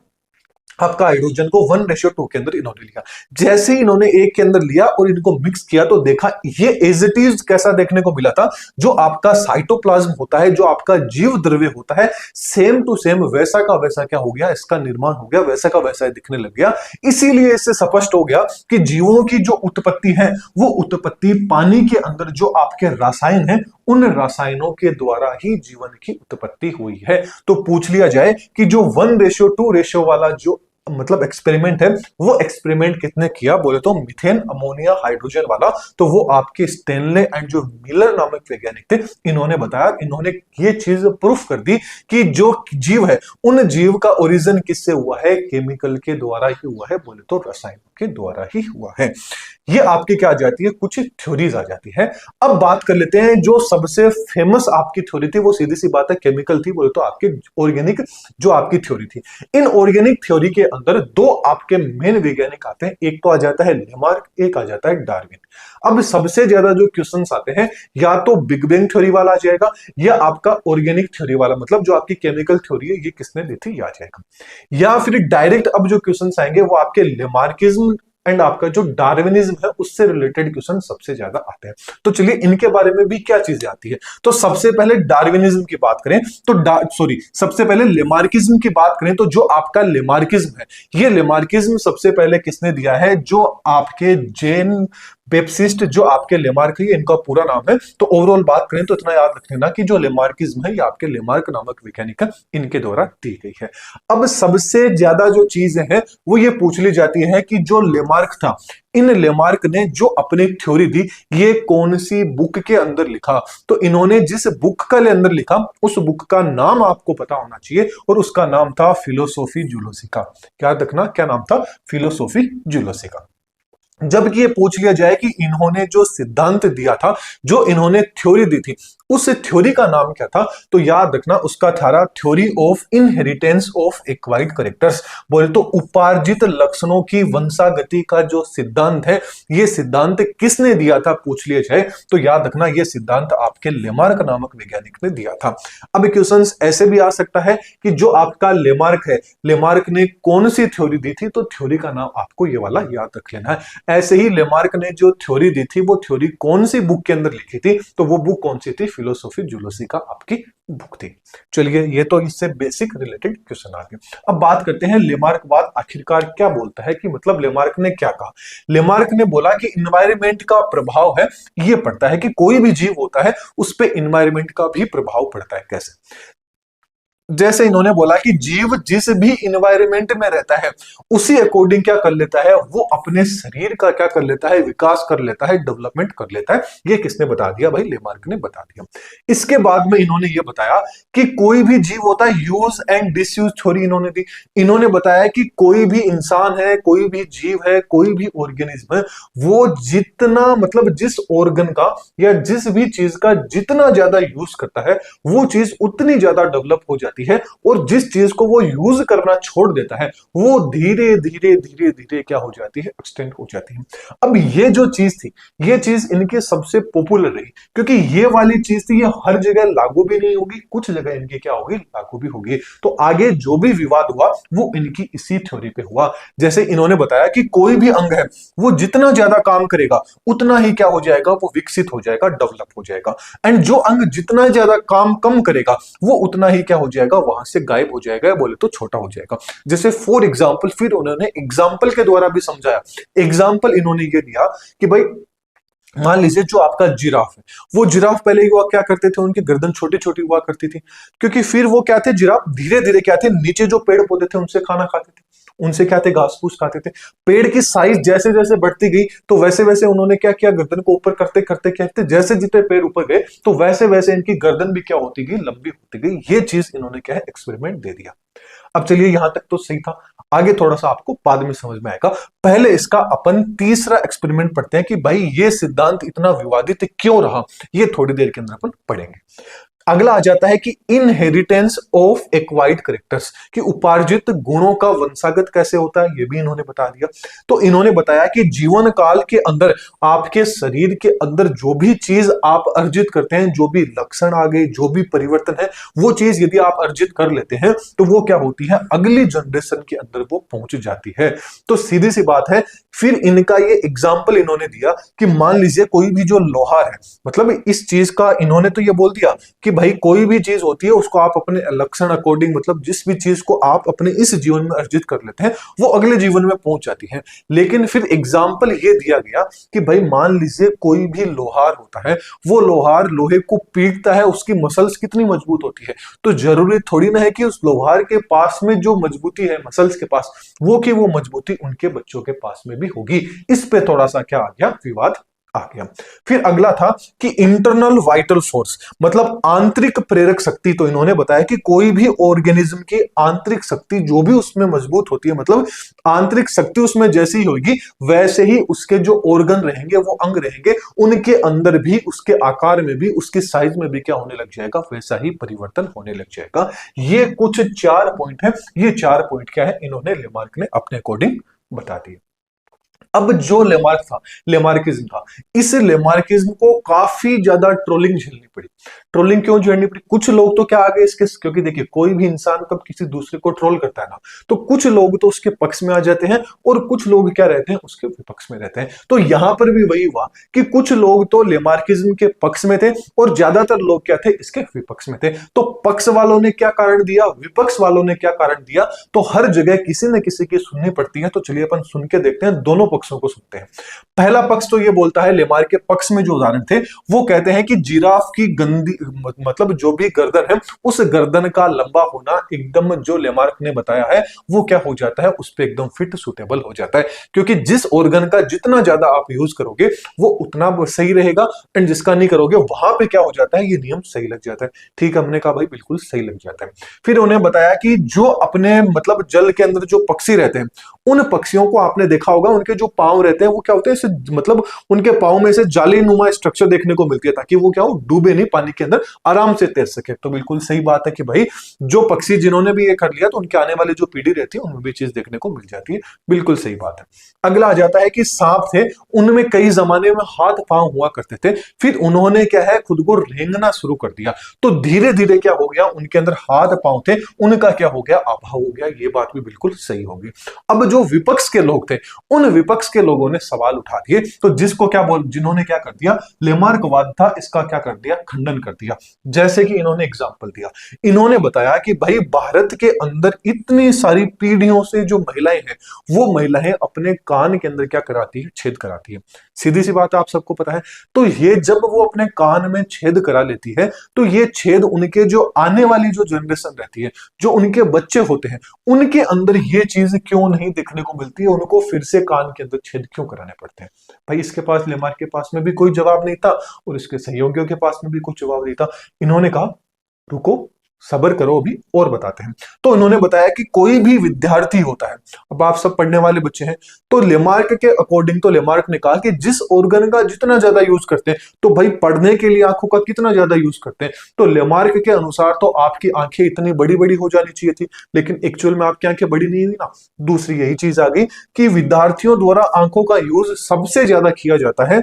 आपका हाइड्रोजन को 1:2 के अंदर इन्होंने लिया। जैसे ही इन्होंने एक के अंदर लिया और इनको मिक्स किया तो देखा ये एज इट इज कैसा देखने को मिला था? जो आपका साइटोप्लाज्म होता है, जो आपका जीव द्रव्य होता है, सेम टू सेम वैसा का वैसा क्या हो गया? इसका निर्माण हो गया, वैसा का वैसा दिखने लग गया। इसीलिए इससे स्पष्ट हो गया कि जीवों की जो उत्पत्ति है वो उत्पत्ति पानी के अंदर जो आपके रसायन है, उन रसायनों के द्वारा ही जीवन की उत्पत्ति हुई है। तो पूछ लिया जाए कि जो 1:2 वाला जो मतलब एक्सपेरिमेंट है, वो एक्सपेरिमेंट कितने किया? बोले तो मीथेन, अमोनिया, हाइड्रोजन वाला, तो वो आपके स्टेनले एंड जो मिलर नामक वैज्ञानिक थे, इन्होंने बताया, इन्होंने ये चीज प्रूफ कर दी कि जो जीव है, उन जीव का ओरिजिन किससे हुआ है? केमिकल के द्वारा ही हुआ है, बोले तो रसायनों के द्वारा ही हुआ है। ये आपकी क्या आ जाती है? कुछ थ्योरीज आ जाती है। अब बात कर लेते हैं जो सबसे फेमस आपकी थ्योरी थी, वो सीधी सी बात है केमिकल थी, बोले तो आपके ऑर्गेनिक जो आपकी थ्योरी थी। इन ऑर्गेनिक थ्योरी के अंदर दो आपके मेन वैज्ञानिक आते हैं, एक तो आ जाता है लेमार्क, एक आ जाता है डार्विन। अब सबसे ज्यादा जो क्वेश्चंस आते हैं, या तो बिग बैंग थ्योरी वाला आ जाएगा, या आपका ऑर्गेनिक थ्योरी वाला, मतलब जो आपकी केमिकल थ्योरी है ये किसने दी थी, आ जाएगा। या फिर डायरेक्ट अब जो क्वेश्चंस आएंगे वो आपके लेमार्किज्म एंड आपका जो डार्विनिज्म है उससे रिलेटेड क्वेश्चन सबसे ज्यादा आते हैं। तो चलिए इनके बारे में भी क्या चीजें आती है। तो सबसे पहले डार्विनिज्म की बात करें तो सबसे पहले लेमार्किज्म की बात करें तो जो आपका लेमार्किज्म है, ये लेमार्किज्म सबसे पहले किसने दिया है? जो आपके जेन बेप्सिस्ट, जो आपके लेमार्क है, इनका पूरा नाम है। तो ओवरऑल बात करें तो इतना याद रख लेना कि जो लेमार्किज्म है ये आपके लेमार्क नामक वैज्ञानिक है, इनके द्वारा दी गई है। अब सबसे ज्यादा जो चीजें हैं वो ये पूछ ली जाती है कि जो लेमार्क था, इन लेमार्क ने जो अपनी थ्योरी दी ये कौन सी बुक के अंदर लिखा? तो इन्होंने जिस बुक का अंदर लिखा उस बुक का नाम आपको पता होना चाहिए, और उसका नाम था फिलोसोफी जूलोसिका। क्या रखना, क्या नाम था? फिलोसोफी जूलोसिका। जबकि ये पूछ लिया जाए कि इन्होंने जो सिद्धांत दिया था, जो इन्होंने थ्योरी दी थी, उस थ्योरी का नाम क्या था? तो याद रखना उसका था theory of inheritance of acquired characters. बोले तो उपार्जित लक्षणों की वंशागति का जो सिद्धांत है, ये सिद्धांत किसने दिया था पूछ लिया जाए तो याद रखना ये सिद्धांत आपके लेमार्क नामक वैज्ञानिक ने दिया था। अब क्वेश्चंस ऐसे भी आ सकता है कि जो आपका लेमार्क है, लेमार्क ने कौन सी थ्योरी दी थी? तो थ्योरी का नाम आपको ये वाला याद रख लेना है। ऐसे ही लेमार्क ने जो थ्योरी दी थी वो थ्योरी कौन सी बुक के अंदर लिखी थी? तो वो बुक कौन सी थी? फिलोसोफी जूलोसिका आपकी बुक थी। चलिए ये तो इससे बेसिक रिलेटेड क्वेश्चन आ गए। अब बात करते हैं लेमार्क बाद आखिरकार क्या बोलता है, कि मतलब लेमार्क ने क्या कहा। लेमार्क ने बोला कि इन्वायरमेंट का प्रभाव है, ये पड़ता है कि कोई भी जीव होता है उस पर इन्वायरमेंट का भी प्रभाव पड़ता है। कैसे? जैसे इन्होंने बोला कि जीव जिस भी इन्वायरमेंट में रहता है उसी अकॉर्डिंग क्या कर लेता है? वो अपने शरीर का क्या कर लेता है? विकास कर लेता है, डेवलपमेंट कर लेता है। ये किसने बता दिया? भाई लेमार्क ने बता दिया। इसके बाद में इन्होंने ये बताया कि कोई भी जीव होता है, यूज एंड डिसयूज थ्योरी इन्होंने दी। इन्होंने बताया कि कोई भी इंसान है, कोई भी जीव है, कोई भी ऑर्गेनिज्म है, वो जितना मतलब जिस ऑर्गन का या जिस भी चीज का जितना ज्यादा यूज करता है वो चीज उतनी ज्यादा डेवलप हो जाती है, और जिस चीज को वो यूज करना छोड़ देता है वो धीरे धीरे धीरे धीरे क्या हो जाती है? एक्सटेंड हो जाती है। अब ये जो चीज थी, ये चीज इनके सबसे पॉपुलर रही, क्योंकि ये वाली चीज थी ये हर जगह लागू भी नहीं होगी, कुछ जगह इनकी क्या होगी? लागू भी होगी। तो आगे जो भी विवाद हुआ वो इनकी इसी थ्योरी पे हुआ। जैसे इन्होंने बताया कि कोई भी अंग है वो जितना ज्यादा काम करेगा उतना ही क्या हो जाएगा? वो विकसित हो जाएगा, डेवलप हो जाएगा। एंड जो अंग जितना ज्यादा काम कम करेगा वो उतना ही क्या हो जाएगा? वहां से गायब हो जाएगा, बोले तो छोटा हो जाएगा। जैसे फॉर एग्जाम्पल, फिर उन्होंने एग्जाम्पल के द्वारा भी समझाया। एग्जाम्पल इन्होंने ये दिया कि भाई मान लीजिए जो आपका जिराफ है, वो जिराफ पहले हुआ क्या करते थे, उनकी गर्दन छोटी छोटी हुआ करती थी, क्योंकि फिर वो क्या थे, जिराफ धीरे धीरे क्या थे, नीचे जो पेड़ पौधे थे उनसे खाना खाते थे, उनसे क्या थे, घास फूस खाते थे। पेड़ की साइज जैसे जैसे बढ़ती गई तो वैसे वैसे उन्होंने क्या किया, गर्दन को ऊपर करते करते कहते, जैसे जितने पेड़ ऊपर गए तो वैसे वैसे इनकी गर्दन भी क्या होती गई, लंबी होती गई। ये चीज इन्होंने क्या है, एक्सपेरिमेंट दे दिया। अब चलिए यहां तक तो सही था, आगे थोड़ा सा आपको बाद में समझ में आएगा। पहले इसका अपन तीसरा एक्सपेरिमेंट पढ़ते हैं कि भाई ये सिद्धांत इतना विवादित क्यों रहा, ये थोड़ी देर के अंदर अपन पढ़ेंगे। अगला आ जाता है कि इनहेरिटेंस ऑफ एक्वायर्ड कैरेक्टर्स, कि उपार्जित गुणों का वंशागत कैसे होता है, ये भी इन्होंने बता दिया। तो इन्होंने बताया कि जीवन काल के अंदर आपके शरीर के अंदर जो भी चीज आप अर्जित करते हैं, जो भी लक्षण आ गए, जो भी परिवर्तन है, वो चीज यदि आप अर्जित कर लेते हैं तो वो क्या होती है, अगली जनरेशन के अंदर वो पहुंच जाती है। तो सीधी सी बात है। फिर इनका ये एग्जाम्पल इन्होंने दिया कि मान लीजिए कोई भी जो लोहार है, मतलब इस चीज का इन्होंने तो ये बोल दिया कि भाई कोई भी चीज होती है उसको आप अपने लक्षण अकॉर्डिंग, मतलब जिस भी चीज को आप अपने इस जीवन में अर्जित कर लेते हैं वो अगले जीवन में पहुंच जाती है। लेकिन फिर एग्जाम्पल ये दिया गया कि भाई मान लीजिए कोई भी लोहार होता है, वो लोहार लोहे को पीटता है, उसकी मसल्स कितनी मजबूत होती है, तो जरूरी थोड़ी ना है कि उस लोहार के पास में जो मजबूती है मसल्स के पास, वो मजबूती उनके बच्चों के पास में भी होगी। इस पे थोड़ा सा क्या आ गया, विवाद आ गया। फिर अगला था कि इंटरनल वाइटल फोर्स, मतलब आंतरिक प्रेरक शक्ति। तो इन्होंने बताया कि कोई भी ऑर्गेनिज्म की आंतरिक शक्ति जो भी उसमें मजबूत होती है, मतलब आंतरिक शक्ति उसमें जैसी होगी वैसे ही उसके जो ऑर्गन रहेंगे, वो अंग रहेंगे, उनके अंदर भी, उसके आकार में भी, उसकी साइज में भी क्या होने लग जाएगा, वैसा ही परिवर्तन होने लग जाएगा। ये कुछ 4 पॉइंट है। ये 4 पॉइंट क्या है, इन्होंने लेमार्क ने अपने अकॉर्डिंग बता दिए। अब जो लेमार्क था, लेमार्किज्म था, इस लेमार्किज्म को काफी ज्यादा ट्रोलिंग झेलनी पड़ी। ट्रोलिंग क्यों झेलनी पड़ी, कुछ लोग तो क्या आ गए इसके, क्योंकि देखिए कोई भी इंसान कब किसी दूसरे को ट्रोल करता है ना, तो कुछ लोग तो उसके पक्ष में आ जाते हैं और कुछ लोग क्या रहते हैं, उसके विपक्ष में रहते हैं। तो यहां पर भी वही हुआ कि कुछ लोग तो लेमार्किज्म के पक्ष में थे और ज्यादातर लोग क्या थे, इसके विपक्ष में थे। तो पक्ष वालों ने क्या कारण दिया, विपक्ष वालों ने क्या कारण दिया, तो हर जगह किसी न किसी की सुननी पड़ती है। तो चलिए अपन सुन के देखते हैं, दोनों पक्षों को सुनते हैं। पहला पक्ष तो ये बोलता है, लेमार्क के पक्ष में जो उदाहरण थे वो कहते हैं कि जिराफ की गंदी, मतलब जो भी गर्दन है, उस गर्दन का लंबा होना एकदम जो लेमार्क ने बताया है वो क्या हो जाता है, उस पे एकदम फिट सुटेबल हो जाता है, क्योंकि जिस ऑर्गन का जितना ज्यादा आप यूज करोगे वो उतना सही रहेगा, एंड जिसका नहीं करोगे वहां पे क्या हो जाता है, ये नियम सही लग जाता है। ठीक, हमने कहा भाई बिल्कुल सही लग जाता है। फिर उन्हें बताया कि जो अपने मतलब जल के अंदर जो पक्षी रहते हैं, उन पक्षियों को आपने देखा होगा, उनके जो पांव रहते हैं वो क्या होते हैं, मतलब उनके पांव में से जाली नुमा स्ट्रक्चर देखने को मिलती है, ताकि वो क्या हो, डूबे नहीं पानी के अंदर, आराम से तैर सके। तो बिल्कुल सही बात है कि भाई जो पक्षी जिन्होंने भी ये कर लिया तो उनके आने वाली जो पीढ़ी रहती है उनमें भी चीज देखने को मिल जाती है। बिल्कुल सही बात है। अगला आ जाता है कि सांप थे, उनमें कई जमाने में हाथ पांव हुआ करते थे, फिर उन्होंने क्या है, खुद को रेंगना शुरू कर दिया, तो धीरे धीरे क्या हो गया, उनके अंदर हाथ पांव थे, उनका क्या हो गया, अभाव हो गया। ये बात भी बिल्कुल सही होगी। अब जो विपक्ष के लोग थे, उन विपक्ष के लोगों ने सवाल उठा दिए, तो जिसको क्या बोल, जिन्होंने क्या कर दिया, लेमार्कवाद था, इसका क्या कर दिया, खंडन कर दिया। जैसे कि इन्होंने एग्जाम्पल दिया, इन्होंने बताया कि भाई भारत के अंदर इतनी सारी पीढ़ियों से जो महिलाएं हैं, वो महिलाएं अपने कान के अंदर क्या कराती है, छेद कराती है। सीधी सी बात है, आप सबको पता है। तो ये जब वो अपने कान में छेद करा लेती है, तो ये छेद उनके जो आने वाली जो जनरेशन रहती है, जो उनके बच्चे होते हैं, उनके अंदर ये चीज क्यों नहीं देखने को मिलती है, उनको फिर से कान के अंदर छेद क्यों कराने पड़ते हैं। भाई इसके पास, लेमार्क के पास में भी कोई जवाब नहीं था और इसके सहयोगियों के पास में भी कोई जवाब नहीं था। इन्होंने कहा रुको, सब्र करो, अभी और बताते हैं। तो इन्होंने बताया कि कोई भी विद्यार्थी होता है, अब आप सब पढ़ने वाले बच्चे हैं, तो लेमार्क के अकॉर्डिंग, तो लेमार्क ने कहा कि जिस ऑर्गन का जितना ज्यादा यूज करते हैं, तो भाई पढ़ने के लिए आंखों का कितना ज्यादा यूज करते हैं, तो लेमार्क के अनुसार तो आपकी आंखें इतनी बड़ी बड़ी हो जानी चाहिए थी, लेकिन एक्चुअल में आपकी आंखें बड़ी नहीं हुई ना। दूसरी यही चीज आ गई कि विद्यार्थियों द्वारा आंखों का यूज सबसे ज्यादा किया जाता है,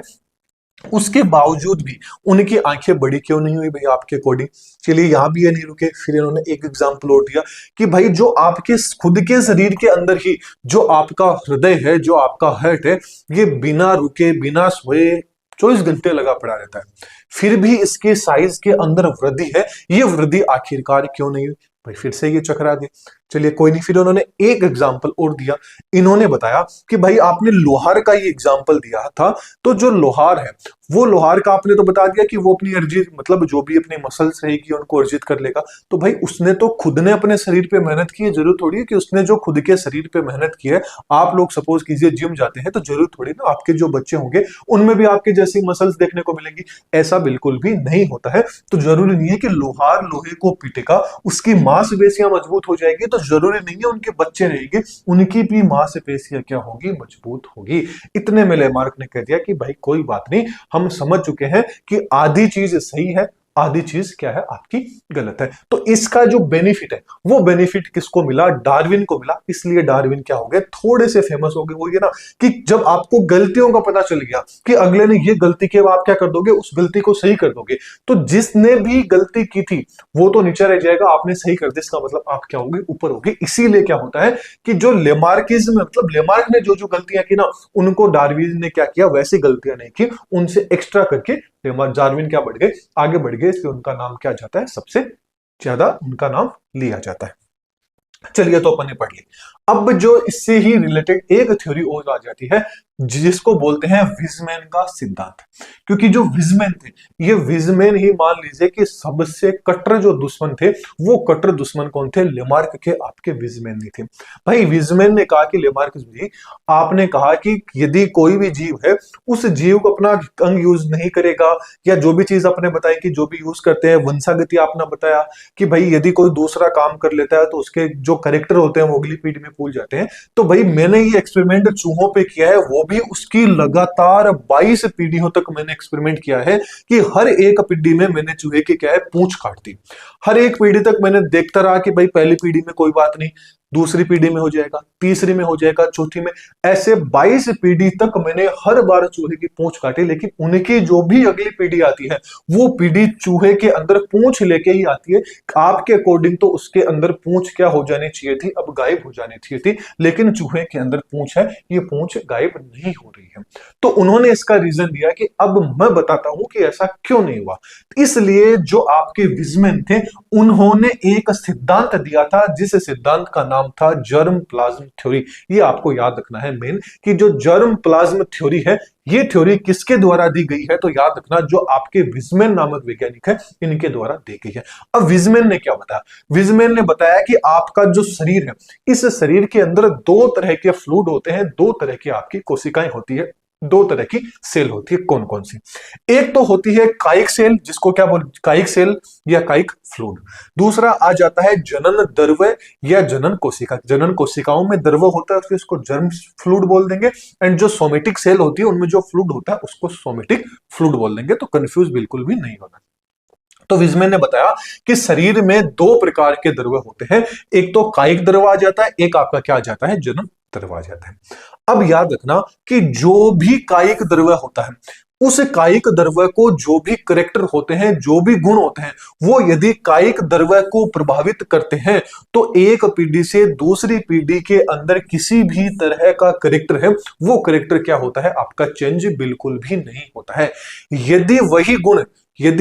उसके बावजूद भी उनकी आंखें बड़ी क्यों नहीं हुई भाई आपके अकॉर्डिंग। चलिए यहां भी ये नहीं रुके, फिर इन्होंने एक एग्जांपल और दिया कि भाई जो आपके खुद के शरीर के अंदर ही जो आपका हृदय है, जो आपका हार्ट है, ये बिना रुके बिना सोए 24 घंटे लगा पड़ा रहता है, फिर भी इसके साइज के अंदर वृद्धि है। ये वृद्धि आखिरकार क्यों नहीं हुई भाई, फिर से ये चकरा गए। चलिए कोई नहीं, फिर उन्होंने एक एग्जाम्पल और दिया। इन्होंने बताया कि भाई आपने लोहार का ही एग्जाम्पल दिया था, तो जो लोहार है वो लोहार का आपने तो बता दिया कि वो अपनी अर्जित मतलब जो भी अपनी मसल्स रहेगी उनको अर्जित कर लेगा। तो भाई उसने तो खुद ने अपने शरीर पे मेहनत की है, जरूर थोड़ी है कि उसने जो खुद के शरीर पे मेहनत की है। आप लोग सपोज कीजिए जिम जाते हैं तो जरूर थोड़ी ना आपके जो बच्चे होंगे उनमें भी आपके जैसी मसल्स देखने को मिलेंगी, ऐसा बिल्कुल भी नहीं होता है। तो जरूरी नहीं है कि लोहार लोहे को पीटेगा उसकी मांसपेशियां मजबूत हो जाएगी, तो जरूरी नहीं है उनके बच्चे रहेंगे उनकी भी मांसपेशियां क्या होगी, मजबूत होगी। इतने में लेमार्क ने कह दिया कि भाई कोई बात नहीं, हम समझ चुके हैं कि आधी चीज सही है, आधी चीज क्या है आपकी गलत है। तो इसका जो बेनिफिट है वो बेनिफिट किसको मिला, डार्विन को मिला। इसलिए डार्विन क्या हो गए, थोड़े से फेमस हो गए। वो ये ना कि जब आपको गलतियों का पता चल गया कि अगले ने ये गलती की, आप क्या कर दोगे, उस गलती को सही कर दोगे। तो जिसने भी गलती की थी वो तो नीचे रह जाएगा, आपने सही कर दिया, इसका मतलब आप क्या होगे, ऊपर होगे। इसीलिए क्या होता है कि जो लेमार्किज्म मतलब लेमार्क ने जो जो गलतियां की ना उनको डार्विन ने क्या किया, वैसी गलतियां नहीं की, उनसे एक्स्ट्रा करके डार्विन क्या बढ़ गए, आगे बढ़ गए। इसलिए उनका नाम क्या जाता है, सबसे ज्यादा उनका नाम लिया जाता है। चलिए तो अपन ने पढ़ ली। अब जो इससे ही रिलेटेड एक थ्योरी और आ जाती है जिसको बोलते हैं विजमैन का सिद्धांत। क्योंकि जो विजमैन थे, ये विजमैन ही मान लीजिए कि सबसे कट्टर जो दुश्मन थे, वो कट्टर दुश्मन कौन थे, लेमार्क के, आपके विजमैन ही थे। भाई विजमैन ने कहा कि लेमार्क जी, आपने कहा कि यदि कोई भी जीव है उस जीव को अपना अंग यूज नहीं करेगा, या जो भी चीज आपने बताई कि जो भी यूज करते हैं, वंशागति आपने बताया कि भाई यदि कोई दूसरा काम कर लेता है तो उसके जो करेक्टर होते हैं वो अगली पीढ़ी में भूल जाते हैं। तो भाई मैंने ये एक्सपेरिमेंट चूहों पे किया है, वो भी उसकी लगातार 22 पीढ़ियों तक मैंने एक्सपेरिमेंट किया है कि हर एक पीढ़ी में मैंने चूहे की क्या है, पूंछ काट दी। हर एक पीढ़ी तक मैंने देखता रहा कि भाई पहली पीढ़ी में कोई बात नहीं, दूसरी पीढ़ी में हो जाएगा, तीसरी में हो जाएगा, चौथी में, ऐसे 22 पीढ़ी तक मैंने हर बार चूहे की पूंछ काटी। लेकिन उनकी जो भी अगली पीढ़ी आती है वो पीढ़ी चूहे के अंदर पूंछ लेके ही आती है। आपके अकॉर्डिंग तो उसके अंदर पूंछ क्या हो जानी चाहिए थी, अब गायब हो जानी चाहिए थी, लेकिन चूहे के अंदर पूंछ है, ये पूंछ गायब नहीं हो रही है। तो उन्होंने इसका रीजन दिया कि अब मैं बताता हूं कि ऐसा क्यों नहीं हुआ। इसलिए जो आपके विजमैन थे उन्होंने एक सिद्धांत दिया था जिस सिद्धांत का नाम था जर्म प्लाज्म थ्योरी। ये आपको याद रखना है मेन, कि जो जर्म प्लाज्म थ्योरी है ये थ्योरी किसके द्वारा दी गई है, तो याद रखना जो आपके विजमैन नामक वैज्ञानिक है इनके द्वारा दी गई है। अब विजमैन ने क्या बताया, विजमैन ने बताया कि आपका जो शरीर है, इस शरीर के अंदर दो तरह के फ्लूइड होते हैं, दो तरह की आपकी कोशिकाएं होती है, दो तरह की सेल होती है। कौन कौन सी, एक तो होती है कायिक सेल, जिसको क्या बोल, कायिक सेल या कायिक फ्लूइड। दूसरा आ जाता है जनन द्रव्य या जनन कोशिका। जनन कोशिकाओं में द्रव्य होता है उसको इसको जर्म फ्लूइड बोल देंगे, एंड जो सोमेटिक सेल होती है उनमें जो फ्लूइड होता है उसको सोमेटिक फ्लूइड बोल देंगे। तो कंफ्यूज बिल्कुल भी नहीं होना। तो विजमैन ने बताया कि शरीर में दो प्रकार के द्रव्य होते हैं, एक तो कायिक द्रव्य आ जाता है, एक आपका क्या आ जाता है, जनन द्रव्य आ जाता है। अब याद रखना कि जो भी कायिक द्रव्य होता है उस कायिक द्रव्य को जो भी करेक्टर होते हैं, जो भी गुण होते हैं, वो यदि कायिक द्रव्य को प्रभावित करते हैं तो एक पीढ़ी से दूसरी पीढ़ी के अंदर किसी भी तरह का करेक्टर है वो करेक्टर क्या होता है, आपका चेंज बिल्कुल भी नहीं होता है। यदि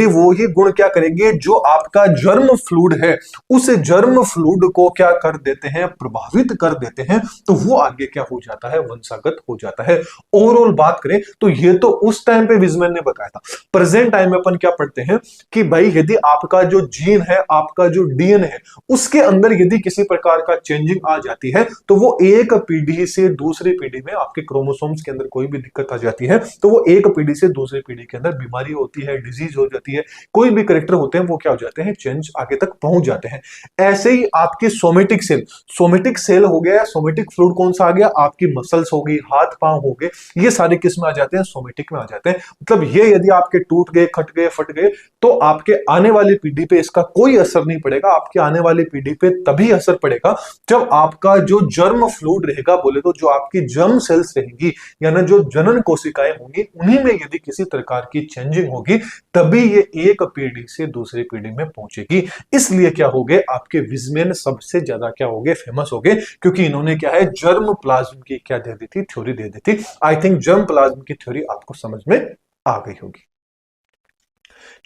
वो ही गुण क्या करेंगे, जो आपका जर्म फ्लूइड है उस जर्म फ्लूइड को क्या कर देते हैं, प्रभावित कर देते हैं, तो वो आगे क्या हो जाता है, वंशागत हो जाता है। ओवरऑल बात करें तो ये तो उस टाइम पे विजमैन ने बताया था। प्रेजेंट टाइम में अपन क्या पढ़ते हैं कि भाई यदि आपका जो जीन है, आपका जो डीएनए है, उसके अंदर यदि किसी प्रकार का चेंजिंग आ जाती है तो वो एक पीढ़ी से दूसरी पीढ़ी में आपके क्रोमोसोम्स के अंदर कोई भी दिक्कत आ जाती है तो वो एक पीढ़ी से दूसरी पीढ़ी के अंदर बीमारी होती है, डिजीज हो जाती है, कोई भी करेक्टर होते हैं वो क्या हो जाते हैं, चेंज आगे तक पहुंच जाते हैं। ऐसे ही आपकी सोमेटिक सेल हो गया, सोमेटिक फ्लूइड कौन सा आ गया, आपकी मसल्स हो गई, हाथ पांव हो गए, ये सारे किस में आ जाते हैं, सोमेटिक में आ जाते हैं। मतलब ये यदि आपके टूट गए, खट गए, फट गए तो आपके आने वाली पीढ़ी पे इसका कोई असर नहीं पड़ेगा। आपके आने वाली पीढ़ी पे तभी असर पड़ेगा जब आपका जो जर्म फ्लूइड रहेगा, बोले तो जो आपकी जर्म सेल्स रहेंगी यानी जो जनन कोशिकाएं होंगी, उन्हीं में यदि किसी प्रकार की चेंजिंग होगी तभी ये एक पीढ़ी से दूसरी पीढ़ी में पहुंचेगी। इसलिए क्या हो गए, आपके विजमैन सबसे ज्यादा क्या हो गए, फेमस हो गए, क्योंकि इन्होंने क्या है, जर्म प्लाज्म की क्या दे दी थी, थ्योरी दे दी थी। आई थिंक जर्म प्लाज्म की थ्योरी आपको समझ में आ गई होगी।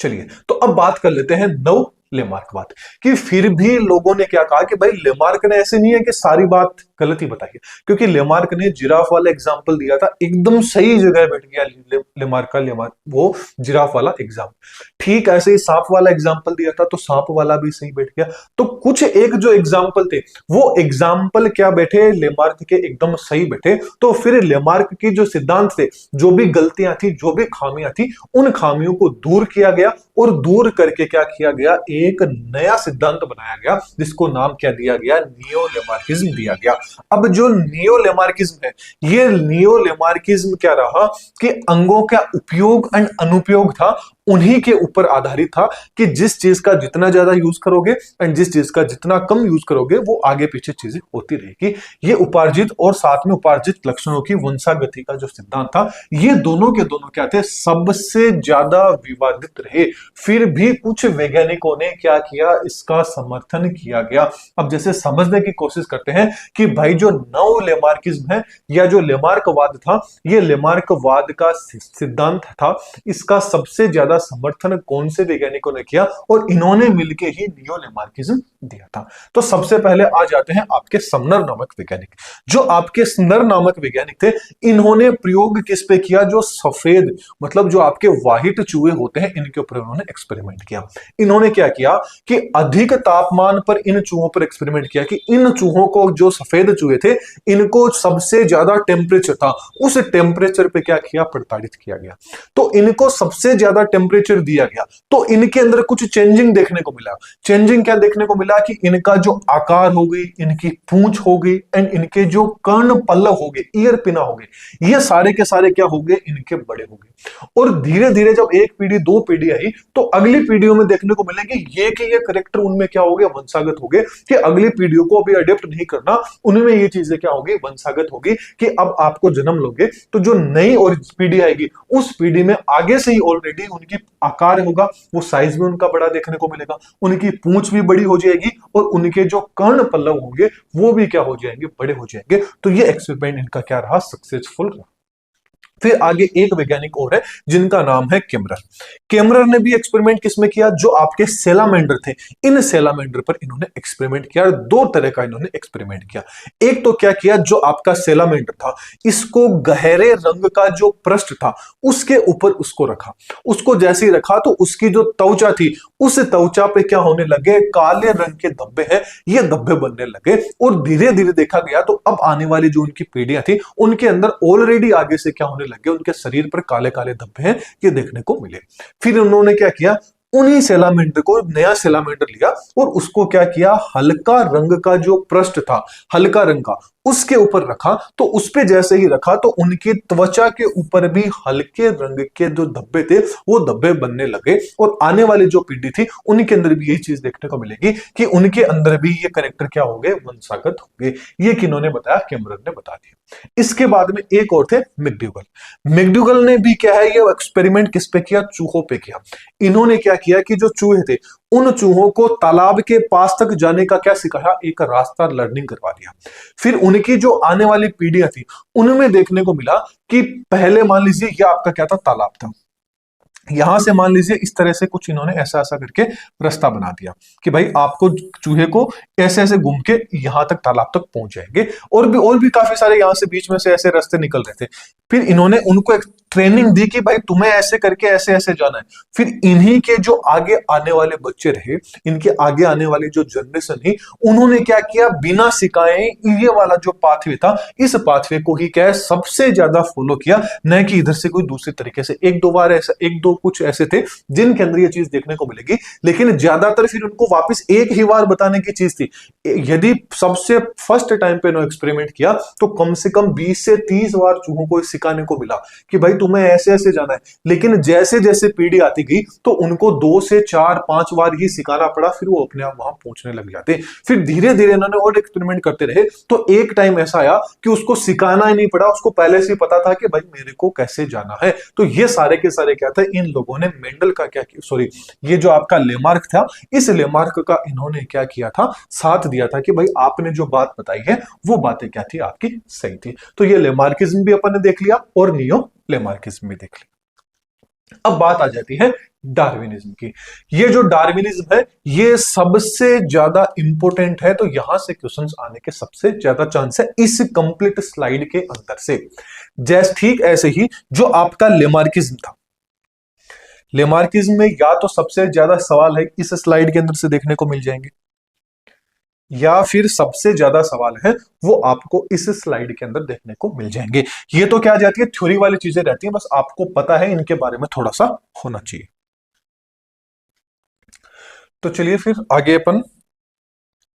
चलिए तो अब बात कर लेते हैं नव लेमार्कवाद। कि फिर भी लोगों ने क्या कहा कि भाई लेमार्क ने ऐसे नहीं है कि सारी बात गलत ही बताई है, क्योंकि लेमार्क ने जिराफ वाला एग्जाम्पल दिया था, एकदम सही जगह बैठ गया लेमार्क वो जिराफ वाला एग्जाम्पल। ठीक ऐसे ही सांप वाला एग्जाम्पल दिया था, तो सांप वाला भी सही बैठ गया। तो कुछ एक जो एग्जाम्पल थे वो एग्जाम्पल क्या बैठे, लेमार्क के एकदम सही बैठे। तो फिर लेमार्क की जो सिद्धांत थे, जो भी गलतियां थी, जो भी खामियां थी, उन खामियों को दूर किया गया और दूर करके क्या किया गया, एक नया सिद्धांत बनाया गया जिसको नाम क्या दिया गया, नियो लेमार्किज्म दिया गया। अब जो नियो लेमार्किज्म है, ये नियो लेमार्किज्म क्या रहा कि अंगों का उपयोग एंड अनुपयोग था, उन्हीं के ऊपर आधारित था कि जिस चीज का जितना ज्यादा यूज करोगे एंड जिस चीज का जितना कम यूज करोगे वो आगे पीछे चीजें होती रहेगी। ये उपार्जित और साथ में उपार्जित लक्षणों की वंशागति का जो सिद्धांत था, ये दोनों के दोनों क्या थे, सबसे ज्यादा विवादित रहे। फिर भी कुछ वैज्ञानिकों ने क्या किया, इसका समर्थन किया गया। अब जैसे समझने की कोशिश करते हैं कि भाई जो नव लेमार्किज्म है या जो लेमार्कवाद था, ये लेमार्कवाद का सिद्धांत था, इसका सबसे ज्यादा समर्थन कौन से वैज्ञानिकों ने किया, और इन्होंने मिलकर ही नियो लेमार्किज्म दिया था। तो सबसे पहले आ जाते हैं आपके समनर नामक वैज्ञानिक। जो आपके समनर नामक वैज्ञानिक थे, इन्होंने प्रयोग किस पे किया, जो सफेद मतलब जो आपके व्हाइट चूहे होते हैं, इनके ऊपर उन्होंने एक्सपेरिमेंट किया। इन्होंने क्या किया कि अधिक तापमान पर इन चूहों पर एक्सपेरिमेंट किया कि इन चूहों को, जो सफेद चूहे थे, इनको सबसे ज्यादा टेम्परेचर था, उस टेम्परेचर पे क्या किया, प्रताड़ित किया गया। तो इनको सबसे ज्यादा टेम्परेचर दिया गया, तो इनके अंदर कुछ चेंजिंग देखने को मिला। चेंजिंग क्या देखने को मिला कि इनका जो आकार हो गई, इनकी पूंछ हो गई एंड इनके जो कर्ण पल्लव हो गए, ईयर पिना हो गए, ये सारे के सारे क्या हो गए, इनके बड़े हो गए। और धीरे धीरे जब एक पीढ़ी दो पीढ़ी आई, तो अगली पीढ़ियों में देखने को मिलेगी ये कि ये करेक्टर उनमें क्या हो गया, वंशागत हो गए, कि अगली पीढ़ियों को अभी अडेप्ट नहीं करना, उनमें ये चीजें क्या होगी, वंशागत होगी। कि अब आपको जन्म लोगे तो जो नई और पीढ़ी आएगी, उस पीढ़ी में आगे से ही ऑलरेडी उनकी आकार होगा, वो साइज में उनका बड़ा देखने को मिलेगा, उनकी पूंछ भी बड़ी हो जाएगी और उनके जो कर्ण पल्लव होंगे वो भी क्या हो जाएंगे, बड़े हो जाएंगे। तो ये एक्सपेरिमेंट इनका क्या रहा, सक्सेसफुल रहा। फिर आगे एक वैज्ञानिक और है जिनका नाम है केमरर। केमरर ने भी एक्सपेरिमेंट किसमें किया, जो आपके सेलामेंडर थे, इन सेलामेंडर पर इन्होंने एक्सपेरिमेंट किया। दो तरह का इन्होंने एक्सपेरिमेंट किया। एक तो क्या किया, जो आपका सेलामेंडर था, इसको गहरे रंग का जो पृष्ठ था उसके ऊपर उसको रखा। उसको जैसे ही रखा तो उसकी जो त्वचा थी, उस त्वचा पे क्या होने लगे, काले रंग के धब्बे हैं, ये धब्बे बनने लगे। और धीरे धीरे देखा गया तो अब आने वाली जो उनकी पीढ़ियां थी, उनके अंदर ऑलरेडी आगे से क्या होने लगे, उनके शरीर पर काले काले धब्बे हैं, ये देखने को मिले। फिर उन्होंने क्या किया, उन्हीं सेलामेंडर को, नया सेलामेंडर लिया और उसको क्या किया, हल्का रंग का जो पृष्ठ था, हल्का रंग का, उसके ऊपर रखा। तो उस पे जैसे ही रखा तो उनकी त्वचा के ऊपर भी हल्के रंग के जो धब्बे थे वो धब्बे बनने लगे। और आने वाली जो पीढ़ी थी उनके अंदर भी यही चीज देखने को मिलेगी कि उनके अंदर भी ये कैरेक्टर क्या हो गए, वंशागत हो गए। ये किन्होंने बताया, केमरर ने बता दिया। इसके बाद में एक और थे मैकडूगल। मैकडूगल ने भी क्या है, ये एक्सपेरिमेंट किस पे किया, चूहों पे किया। इन्होंने क्या किया कि जो चूहे थे, उन चूहों को तालाब के पास तक जाने का क्या सिखाया, एक रास्ता लर्निंग करवा दिया। फिर उनकी जो आने वाली पीढ़ियां थी, उनमें देखने को मिला कि पहले मान लीजिए ये आपका क्या था, तालाब था। यहां से मान लीजिए इस तरह से कुछ इन्होंने ऐसा ऐसा करके रास्ता बना दिया कि भाई आपको चूहे को ऐसे ऐसे घूम के यहां तक, तालाब तक पहुंच जाएंगे। और भी काफी सारे यहां से बीच में से ऐसे रास्ते निकल रहे थे। फिर इन्होंने उनको एक ट्रेनिंग दी कि भाई तुम्हें ऐसे करके ऐसे ऐसे जाना है। फिर इन्हीं के जो आगे आने वाले बच्चे रहे, इनके आगे आने वाली जो जनरेशन थी, उन्होंने क्या किया, बिना सिखाए ये वाला जो पाथवे था, इस पाथवे को ही क्या है, सबसे ज्यादा फॉलो किया, न कि इधर से कोई दूसरे तरीके से। एक दो बार ऐसा, एक दो कुछ ऐसे थे जिनके अंदर ये चीज देखने को मिलेगी, लेकिन ज्यादातर फिर उनको वापस एक ही बार बताने की चीज थी। यदि सबसे फर्स्ट टाइम पे एक्सपेरिमेंट किया तो कम से कम 20 से 30 बार चूहों को सिखाने को मिला कि भाई तुम्हें ऐसे ऐसे जाना है। लेकिन जैसे जैसे पीढ़ी आती गई तो उनको 2 से 4-5 बार ही सिखाना पड़ा, फिर वो अपने आप वहां पहुंचने लग जाते। फिर धीरे धीरे इन्होंने और एक्सपेरिमेंट करते रहे, तो एक टाइम ऐसा आया कि उसको सिखाना ही नहीं पड़ा, उसको पहले से ही पता था कि भाई मेरे को कैसे जाना है। तो ये सारे के सारे क्या था, इन लोगों ने मेंडल का क्या किया, सॉरी, ये जो आपका लेमार्क था, इस लेमार्क का इन्होंने क्या किया था, साथ दिया था कि भाई आपने जो बात बताई है वो बातें क्या थी, आपकी सही थी। तो ये लेमार्किज्म भी अपन ने देख लिया और नियो लेमार्किज्म भी देख लिया। अब बात आ जाती है डार्विनिज्म की। ये जो डार्विनिज्म है ये सबसे ज्यादा इंपॉर्टेंट है, तो यहां से क्वेश्चंस आने के सबसे ज्यादा चांस है इस कंप्लीट स्लाइड के अंदर से। जैसे ठीक ऐसे ही जो आपका लेमार्किज्म था, लेमार्किज्म में या तो सबसे ज्यादा सवाल है इस स्लाइड के अंदर से देखने को मिल जाएंगे, या फिर सबसे ज्यादा सवाल है वो आपको इस स्लाइड के अंदर देखने को मिल जाएंगे। ये तो क्या जाती है, थ्योरी वाली चीजें रहती हैं, बस आपको पता है इनके बारे में थोड़ा सा होना चाहिए। तो चलिए फिर आगे अपन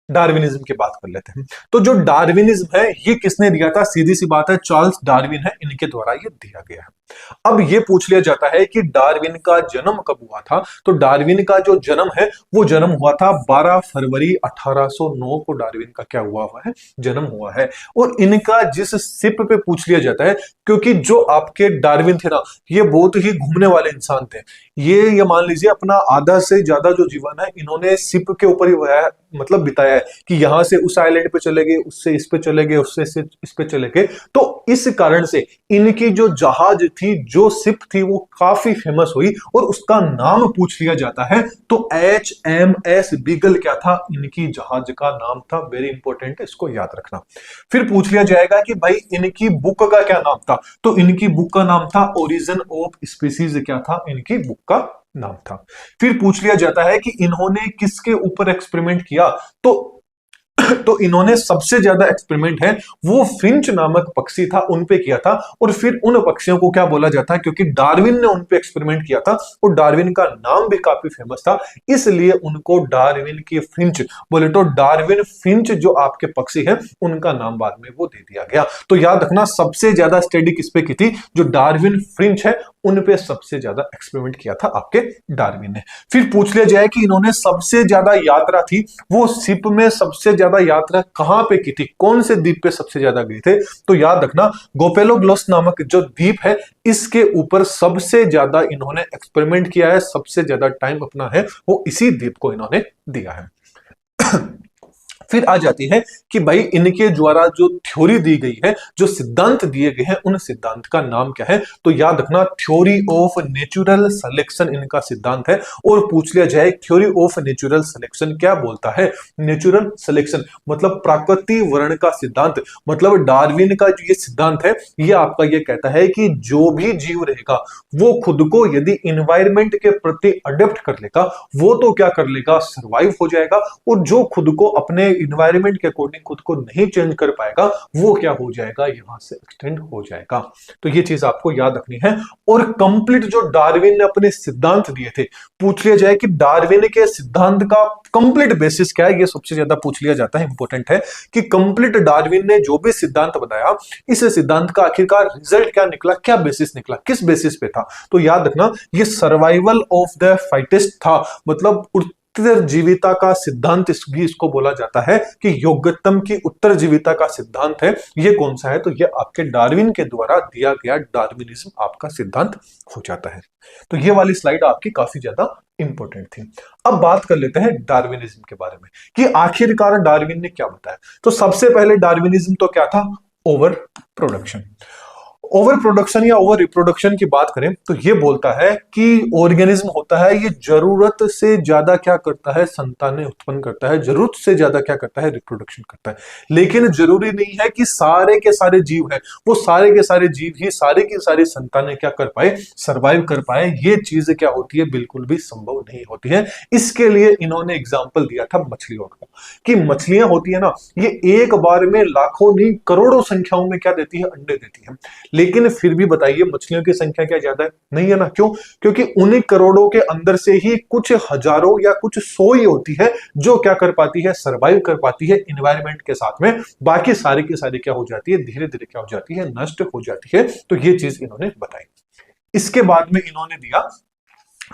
डार्विनिज्म की बात कर लेते हैं। तो जो डार्विनिज्म है ये किसने दिया था, सीधी सी बात है चार्ल्स डार्विन है, इनके द्वारा ये दिया गया है। अब ये पूछ लिया जाता है कि डार्विन का जन्म कब हुआ था, तो डार्विन का जो जन्म है वो जन्म हुआ था 12 फरवरी 1809 को डार्विन का क्या हुआ है, जन्म हुआ है। और इनका जिस शिप पे पूछ लिया जाता है, क्योंकि जो आपके डार्विन थे ना ये बहुत ही घूमने वाले इंसान थे। ये मान लीजिए अपना आधा से ज्यादा जो जीवन है इन्होंने शिप के ऊपर ही मतलब बिताया है, कि यहां से उस आइलैंड पे चले गए, उससे इस पे चले गए, उससे इस पे चले गए। तो इस कारण से इनकी जो जहाज थी, जो शिप थी, वो काफी फेमस हुई और उसका नाम पूछ लिया जाता है तो HMS बीगल क्या था, इनकी जहाज का नाम था। वेरी इंपॉर्टेंट है, इसको याद रखना। फिर पूछ लिया जाएगा कि भाई इनकी बुक का क्या नाम था, तो इनकी बुक का नाम था ओरिजिन ऑफ स्पीसीज, क्या था इनकी बुक का नाम था। फिर पूछ लिया जाता है कि इन्होंने किसके ऊपर एक्सपेरिमेंट किया, तो इन्होंने सबसे ज्यादा एक्सपेरिमेंट है वो फिंच नामक पक्षी था उन पे किया था। और फिर उन पक्षियों को क्या बोला जाता है, क्योंकि डार्विन ने उन पे एक्सपेरिमेंट किया था और डार्विन का नाम भी काफी फेमस था, इसलिए उनको डार्विन की फिंच बोले। तो डार्विन फिंच जो आपके पक्षी है उनका नाम बाद में वो दे दिया गया। तो याद रखना सबसे ज्यादा स्टडी किस पे की थी, जो डार्विन फिंच है उन पे सबसे ज्यादा एक्सपेरिमेंट किया था आपके डार्विन ने। फिर पूछ लिया जाए कि इन्होंने सबसे ज्यादा यात्रा थी वो शिप में सबसे ज्यादा यात्रा कहां पे की थी, कौन से द्वीप पे सबसे ज्यादा गए थे, तो याद रखना गोपेलोग्लोस नामक जो द्वीप है इसके ऊपर सबसे ज्यादा इन्होंने एक्सपेरिमेंट किया है, सबसे ज्यादा टाइम अपना है वो इसी द्वीप को इन्होंने दिया है। फिर आ जाती है कि भाई इनके द्वारा जो थ्योरी दी गई है, जो सिद्धांत दिए गए हैं, उन सिद्धांत का नाम क्या है, तो याद रखना थ्योरी ऑफ नेचुरल सिलेक्शन इनका सिद्धांत है। और पूछ लिया जाए थ्योरी ऑफ नेचुरल सिलेक्शन क्या बोलता है, नेचुरल सिलेक्शन मतलब प्राकृतिक वर्ण का सिद्धांत, मतलब डार्विन का जो ये सिद्धांत है ये आपका ये कहता है कि जो भी जीव रहेगा वो खुद को यदि इन्वायरमेंट के प्रति अडेप्ट कर लेगा वो तो क्या कर लेगा, सर्वाइव हो जाएगा। और जो खुद को अपने इन्वायरमेंट के अकॉर्डिंग खुद को नहीं चेंज कर पाएगा वो क्या हो जाएगा, यहां से एक्सटेंड हो जाएगा। तो ये चीज आपको याद रखनी है। और कंप्लीट जो डार्विन ने अपने सिद्धांत दिए थे, पूछ लिया जाए कि डार्विन के सिद्धांत का कंप्लीट बेसिस क्या है, ये सबसे ज्यादा पूछ लिया जाता है, इंपॉर्टेंट है कि कंप्लीट डार्विन ने जो भी सिद्धांत बताया इस सिद्धांत का आखिरकार रिजल्ट क्या निकला, क्या बेसिस निकला, किस बेसिस पे था, तो याद रखना ये सर्वाइवल ऑफ द फाइटेस्ट था। मतलब उत्तरजीविता का सिद्धांत भी इसको बोला जाता है कि योग्यतम की उत्तरजीविता का सिद्धांत है। ये कौन सा है, तो ये आपके डार्विन के द्वारा दिया गया डार्विनिज्म आपका सिद्धांत हो जाता है। तो ये वाली स्लाइड आपकी काफी ज्यादा इंपॉर्टेंट थी। अब बात कर लेते हैं डार्विनिज्म के बारे में कि आखिरकार डार्विन ने क्या बताया। तो सबसे पहले डार्विनिज्म तो क्या था, ओवर प्रोडक्शन। ओवर प्रोडक्शन या ओवर रिप्रोडक्शन की बात करें तो ये बोलता है कि ऑर्गेनिज्म होता है ये जरूरत से ज्यादा क्या करता है, संतानें उत्पन्न करता है, जरूरत से ज्यादा क्या करता है, रिप्रोडक्शन करता है। लेकिन जरूरी नहीं है कि सारे के सारे जीव है वो सारे के सारे जीव ही सारे की सारी संतानें क्या कर पाए, सर्वाइव कर पाए। ये चीज क्या होती है, बिल्कुल भी संभव नहीं होती है। इसके लिए इन्होंने एग्जाम्पल दिया था मछलियों का, कि मछलियां होती है ना ये एक बार में लाखों नहीं करोड़ों संख्याओं में क्या देती है, अंडे देती है। लेकिन फिर भी बताइए मछलियों की संख्या क्या ज्यादा है, नहीं है ना। क्यों, क्योंकि उन्हीं करोड़ों के अंदर से ही कुछ हजारों या कुछ सौ ही होती है जो क्या कर पाती है, सरवाइव कर पाती है एनवायरनमेंट के साथ में। बाकी सारी की सारी क्या हो जाती है, धीरे धीरे क्या हो जाती है, नष्ट हो जाती है। तो ये चीज इन्होंने बताई। इसके बाद में इन्होंने दिया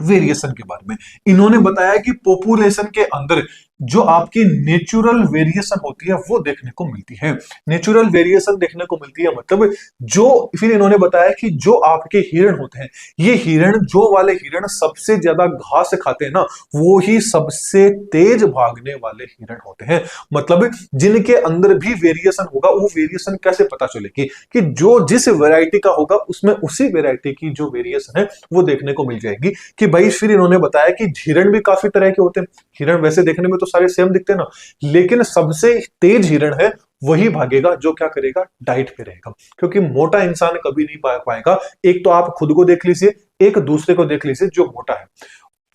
वेरिएशन के बारे में। इन्होंने बताया कि पॉपुलेशन के अंदर जो आपकी नेचुरल वेरिएशन होती है वो देखने को मिलती है। नेचुरल वेरिएशन देखने को मिलती है मतलब जो, फिर इन्होंने बताया कि जो आपके हिरण होते हैं, ये हिरण, जो वाले हिरण सबसे ज्यादा घास खाते हैं ना, वो ही सबसे तेज भागने वाले हिरण होते हैं। मतलब जिनके अंदर भी वेरिएशन होगा, वो वेरिएशन कैसे पता चलेगी कि जो जिस वैरायटी का होगा उसमें उसी वैरायटी की जो वेरिएशन है वो देखने को मिल जाएगी। कि भाई फिर इन्होंने बताया कि हिरण भी काफी तरह के होते हैं। हिरण वैसे देखने में तो सारे सेम दिखते हैं ना, लेकिन सबसे तेज हिरण है वही भागेगा जो क्या करेगा, डाइट पे रहेगा। क्योंकि मोटा इंसान कभी नहीं पाएगा। एक तो आप खुद को देख लीजिए, एक दूसरे को देख लीजिए जो मोटा है,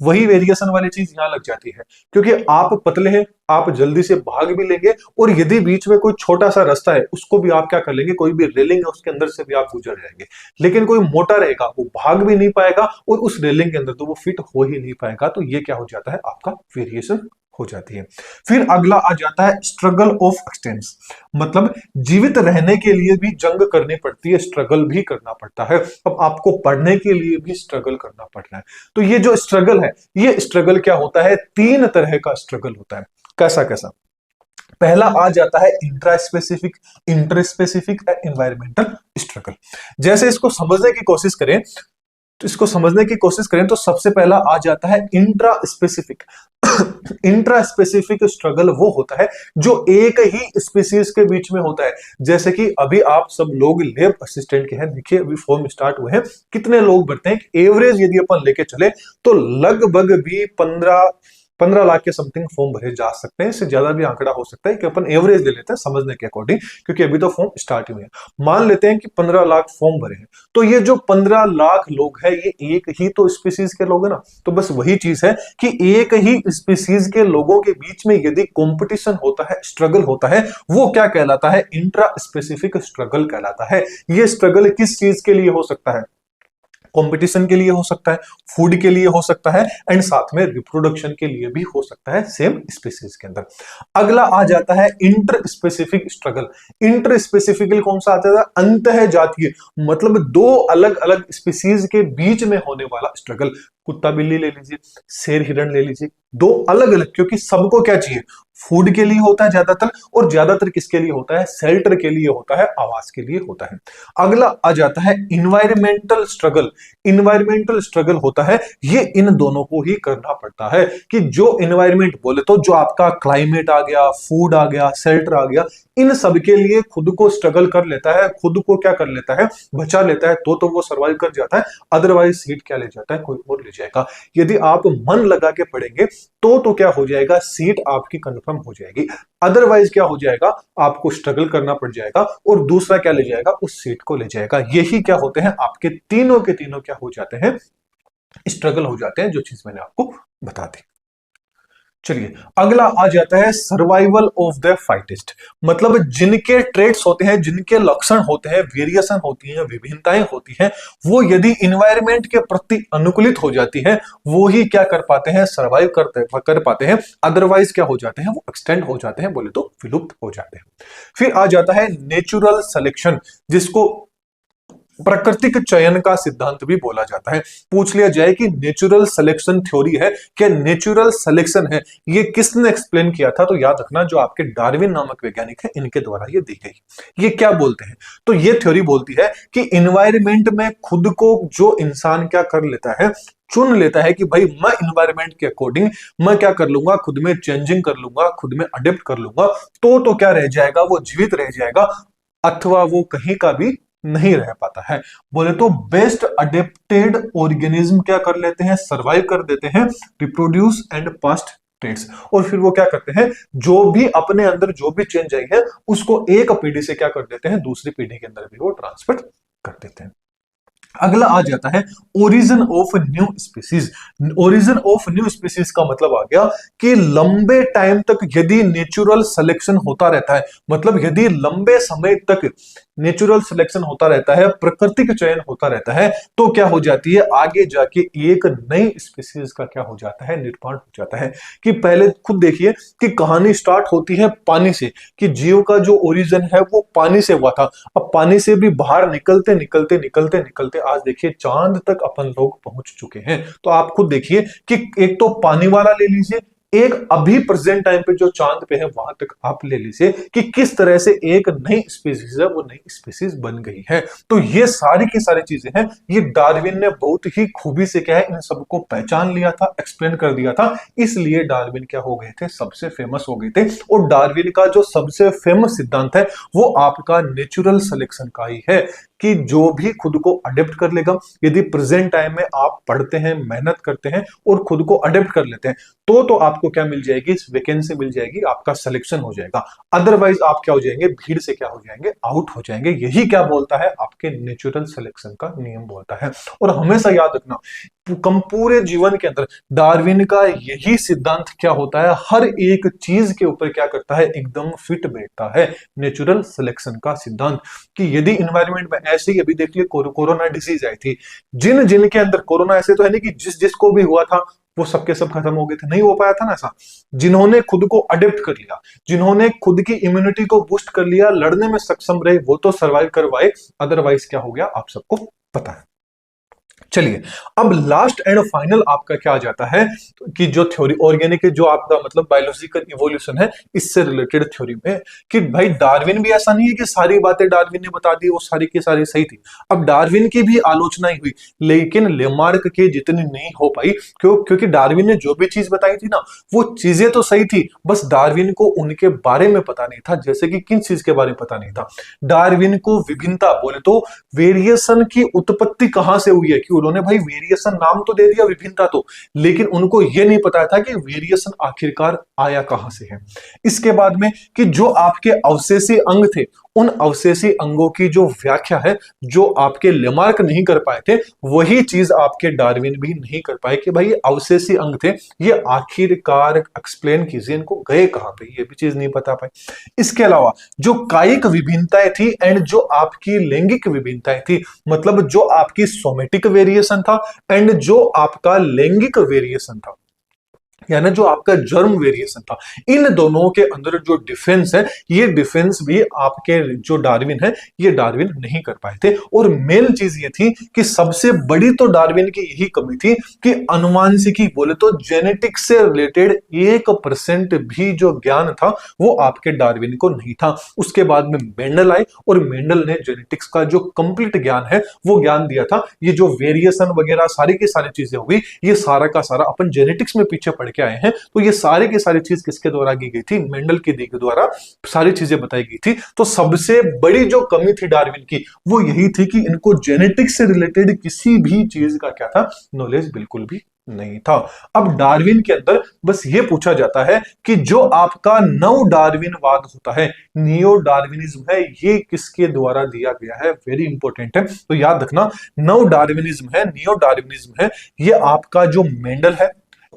वही वेरिएशन वाली चीज यहां लग जाती है। क्योंकि आप पतले हैं, आप जल्दी से भाग भी लेंगे, और यदि बीच में कोई छोटा सा रास्ता है उसको भी आप क्या कर लेंगे, कोई भी रेलिंग है उसके अंदर से भी आप गुजर जाएंगे। लेकिन कोई मोटा रहेगा, वो भाग भी नहीं पाएगा और उस रेलिंग के अंदर तो वो फिट हो ही नहीं पाएगा। तो ये क्या हो जाता है, आपका वेरिएशन हो जाती है। फिर अगला आ जाता है स्ट्रगल ऑफ एक्सटेंस। मतलब जीवित रहने के लिए भी जंग करनी पड़ती है, स्ट्रगल भी करना पड़ता है। अब आपको पढ़ने के लिए भी स्ट्रगल करना पड़ रहा है। तो ये जो स्ट्रगल है, ये स्ट्रगल क्या होता है, तीन तरह का स्ट्रगल होता है। कैसा कैसा? पहला आ जाता है intra specific, inter specific, environmental struggle. जैसे इसको समझने की कोशिश करें, तो सबसे पहला आ जाता है intra specific. Intra specific struggle वो होता है जो एक ही स्पीसीज के बीच में होता है। जैसे कि अभी आप सब लोग लैब असिस्टेंट के हैं, देखिए अभी फॉर्म स्टार्ट हुए हैं, कितने लोग भरते हैं, एवरेज यदि अपन लेके चले तो लगभग भी 15 लाख के समथिंग फॉर्म भरे जा सकते हैं। इससे ज्यादा भी आंकड़ा हो सकता है, कि अपन एवरेज ले लेते हैं समझने के अकॉर्डिंग, क्योंकि अभी तो फॉर्म स्टार्ट हुए हैं। मान लेते हैं कि 15 लाख फॉर्म भरे हैं, तो ये जो 15 लाख लोग हैं, ये एक ही तो स्पीसीज के लोग हैं ना। तो बस वही चीज है कि एक ही स्पीसीज के लोगों के बीच में यदि कॉम्पिटिशन होता है, स्ट्रगल होता है, वो क्या कहलाता है, इंट्रा स्पेसिफिक स्ट्रगल कहलाता है। ये स्ट्रगल किस चीज के लिए हो सकता है, कंपटीशन के लिए हो सकता है, फूड के लिए हो सकता है, एंड साथ में रिप्रोडक्शन के लिए भी हो सकता है सेम स्पीसीज के अंदर। अगला आ जाता है inter specific struggle. Inter specifically कौन सा आता है, अंतः जातीय, मतलब दो अलग अलग स्पीसीज के बीच में होने वाला स्ट्रगल। कुत्ता बिल्ली ले लीजिए, शेर हिरण ले लीजिए, दो अलग अलग, क्योंकि सबको क्या चाहिए, फूड के लिए होता है ज्यादातर, और ज्यादातर किसके लिए होता है, शेल्टर के लिए होता है, आवास के लिए होता है। अगला आ जाता है इन्वायरमेंटल स्ट्रगल। इन्वायरमेंटल स्ट्रगल होता है, ये इन दोनों को ही करना पड़ता है। कि जो इन्वायरमेंट बोले तो जो आपका क्लाइमेट आ गया, फूड आ गया, शेल्टर आ गया, इन सब के लिए खुद को स्ट्रगल कर लेता है, खुद को क्या कर लेता है, बचा लेता है, तो वो सर्वाइव कर जाता है। अदरवाइज सीट क्या ले जाता है, कोई और ले जाएगा। यदि आप मन लगा के पढ़ेंगे तो क्या हो जाएगा, सीट आपकी कंफर्म हो जाएगी। अदरवाइज क्या हो जाएगा, आपको स्ट्रगल करना पड़ जाएगा, और दूसरा क्या ले जाएगा, उस सीट को ले जाएगा। यही क्या होते हैं, आपके तीनों के तीनों क्या हो जाते हैं, स्ट्रगल हो जाते हैं, जो चीज मैंने आपको बता दी। चलिए अगला आ जाता है सर्वाइवल ऑफ द फाइटेस्ट। मतलब जिनके ट्रेड्स होते हैं, जिनके लक्षण होते हैं, वेरिएशन होती हैं, विभिन्नताएं होती हैं, वो यदि इन्वायरमेंट के प्रति अनुकूलित हो जाती है, वो ही क्या कर पाते हैं, सर्वाइव कर पाते हैं। अदरवाइज क्या हो जाते हैं, वो एक्सटेंड हो जाते हैं, बोले तो विलुप्त हो जाते हैं। फिर आ जाता है नेचुरल सिलेक्शन, जिसको प्राकृतिक चयन का सिद्धांत भी बोला जाता है। पूछ लिया जाए कि नेचुरल सिलेक्शन थ्योरी है, क्या नेचुरल सिलेक्शन है, ये किसने एक्सप्लेन किया था, तो याद रखना जो आपके डार्विन नामक वैज्ञानिक है, इनके द्वारा ये दी गई। ये क्या बोलते हैं, तो ये थ्योरी बोलती है कि इन्वायरमेंट में खुद को जो इंसान क्या कर लेता है, चुन लेता है कि भाई मैं इन्वायरमेंट के अकॉर्डिंग मैं क्या कर लूंगा, खुद में चेंजिंग कर लूंगा, खुद में अडेप्ट कर लूंगा, तो क्या रह जाएगा, वो जीवित रह जाएगा, अथवा वो कहीं का भी नहीं रह पाता है। बोले तो बेस्ट अडेप्टेड ऑर्गेनिज्म क्या कर लेते हैं, सरवाइव कर देते हैं, रिप्रोड्यूस एंड पास्ट ट्रेड्स। और फिर वो क्या करते हैं, जो भी अपने अंदर जो भी चेंज आई है, उसको एक पीढ़ी से क्या कर देते हैं, दूसरी पीढ़ी के अंदर भी वो ट्रांसफर कर देते हैं। अगला आ जाता है origin of new species. Origin of new species का मतलब आ गया कि लंबे टाइम तक यदि नेचुरल सिलेक्शन होता रहता है, मतलब यदि लंबे समय तक नेचुरल सिलेक्शन होता रहता है, प्राकृतिक चयन होता रहता है, तो क्या हो जाती है, आगे जाके एक नई स्पीसीज का क्या हो जाता है, निर्माण हो जाता है। कि पहले खुद देखिए कि कहानी स्टार्ट होती है पानी से, कि जीव का जो ओरिजिन है वो पानी से हुआ था। अब पानी से भी बाहर निकलते निकलते निकलते निकलते आज देखिए चांद तक अपन लोग पहुंच चुके हैं। तो आप खुद देखिए कि एक तो पानी वाला ले लीजिए, एक अभी प्रेजेंट टाइम पे जो चांद पे है वहां तक आप ले लीजिए कि किस तरह से एक नई स्पीसीज है वो नई स्पीसीज बन गई है। तो ये सारी की सारी चीजें हैं, ये डार्विन ने बहुत ही खूबी से क्या है इन सबको पहचान लिया था, एक्सप्लेन कर दिया था, इसलिए डार्विन क्या हो गए थे, सबसे फेमस हो गए थे। और डार्विन का जो सबसे फेमस सिद्धांत है वो आपका नेचुरल सिलेक्शन का ही है कि जो भी खुद को अडेप्ट कर लेगा, यदि प्रेजेंट टाइम में आप पढ़ते हैं, मेहनत करते हैं और खुद को अडेप्ट कर लेते हैं तो आपको क्या मिल जाएगी, वैकेंसी मिल जाएगी, आपका सिलेक्शन हो जाएगा। अदरवाइज आप क्या हो जाएंगे, भीड़ से क्या हो जाएंगे, आउट हो जाएंगे। यही क्या बोलता है, आपके नेचुरल सिलेक्शन का नियम बोलता है। और हमेशा याद रखना पूरे जीवन के अंदर डार्विन का यही सिद्धांत क्या होता है, हर एक चीज के ऊपर क्या करता है, एकदम फिट बैठता है, नेचुरल सिलेक्शन का सिद्धांत। कि यदि इन्वायरमेंट में ऐसे ही, अभी देख लिया कोरोना डिजीज आई थी, जिन जिन के अंदर कोरोना, ऐसे तो है नहीं कि जिस जिसको भी हुआ था वो सबके सब खत्म हो गए थे, नहीं हो पाया था ना ऐसा। जिन्होंने खुद को अडेप्ट कर लिया, जिन्होंने खुद की इम्यूनिटी को बूस्ट कर लिया, लड़ने में सक्षम रहे, वो तो सर्वाइव करवाए। अदरवाइज क्या हो गया आप सबको पता है। चलिए अब लास्ट एंड फाइनल आपका क्या आ जाता है कि जो थ्योरी ऑर्गेनिक जो आपका मतलब बायोलॉजिकल इवोल्यूशन है, इससे रिलेटेड थ्योरी में कि भाई डार्विन भी ऐसा नहीं है कि सारी बातें डार्विन ने बता दी वो सारी की सारी सही थी। अब डार्विन की भी आलोचना ही हुई, लेकिन लेमार्क के जितनी नहीं हो पाई, क्योंकि डार्विन ने जो भी चीज बताई थी ना वो चीजें तो सही थी, बस डार्विन को उनके बारे में पता नहीं था। जैसे कि किन चीज के बारे में पता नहीं था, डार्विन को विभिन्नता बोले तो वेरिएशन की उत्पत्ति कहां से हुई है, कि उन्होंने भाई वेरिएशन नाम तो दे दिया विभिन्नता तो, लेकिन उनको यह नहीं पता था कि वेरिएशन आखिरकार आया कहां से है। इसके बाद में कि जो आपके अवशेषी अंग थे, उन अवशेषी अंगों की जो व्याख्या है, जो आपके लेमार्क नहीं कर पाए थे, वही चीज आपके डार्विन भी नहीं कर पाए कि भाई ये अवशेषी अंग थे, ये आखिरकार एक्सप्लेन कीजिए इनको गए कहां पे, ये भी चीज नहीं पता पाए। इसके अलावा जो कायिक विभिन्नताएं थी एंड जो आपकी लैंगिक विभिन्नताएं थी, मतलब जो आपकी सोमेटिक वेरिएशन था एंड जो आपका लैंगिक वेरिएशन था, यानी जो आपका जर्म वेरिएशन था, इन दोनों के अंदर जो डिफेंस है, ये डिफेंस भी आपके जो डार्विन है ये डार्विन नहीं कर पाए थे। और मेन चीज ये थी कि सबसे बड़ी तो डार्विन की यही कमी थी कि अनुवांशिकी बोले तो जेनेटिक्स से रिलेटेड 1% भी जो ज्ञान था वो आपके डार्विन को नहीं था। उसके बाद में मेंडल आए और मेंडल ने जेनेटिक्स का जो कंप्लीट ज्ञान है वो ज्ञान दिया था। ये जो वेरिएशन वगैरह सारी की सारी चीजें हुई, ये सारा का सारा अपन जेनेटिक्स में पीछे पड़ के आए हैं। तो ये सारी की सारी चीज किसके द्वारा की गई थी, मेंडल के द्वारा सारी चीजें बताई गई थी। तो सबसे बड़ी जो कमी थी डार्विन की वो यही थी कि इनको जेनेटिक्स से रिलेटेड किसी भी चीज का क्या था, नॉलेज बिल्कुल भी नहीं था। अब डार्विन के अंदर बस ये पूछा जाता है कि जो आपका नव डार्विनवाद होता है, नियो डार्विनिज्म है, ये किसके द्वारा दिया गया है, वेरी इंपॉर्टेंट है। तो याद रखना, नव डार्विनिज्म है, नियो डार्विनिज्म है, ये आपका जो मेंडल है,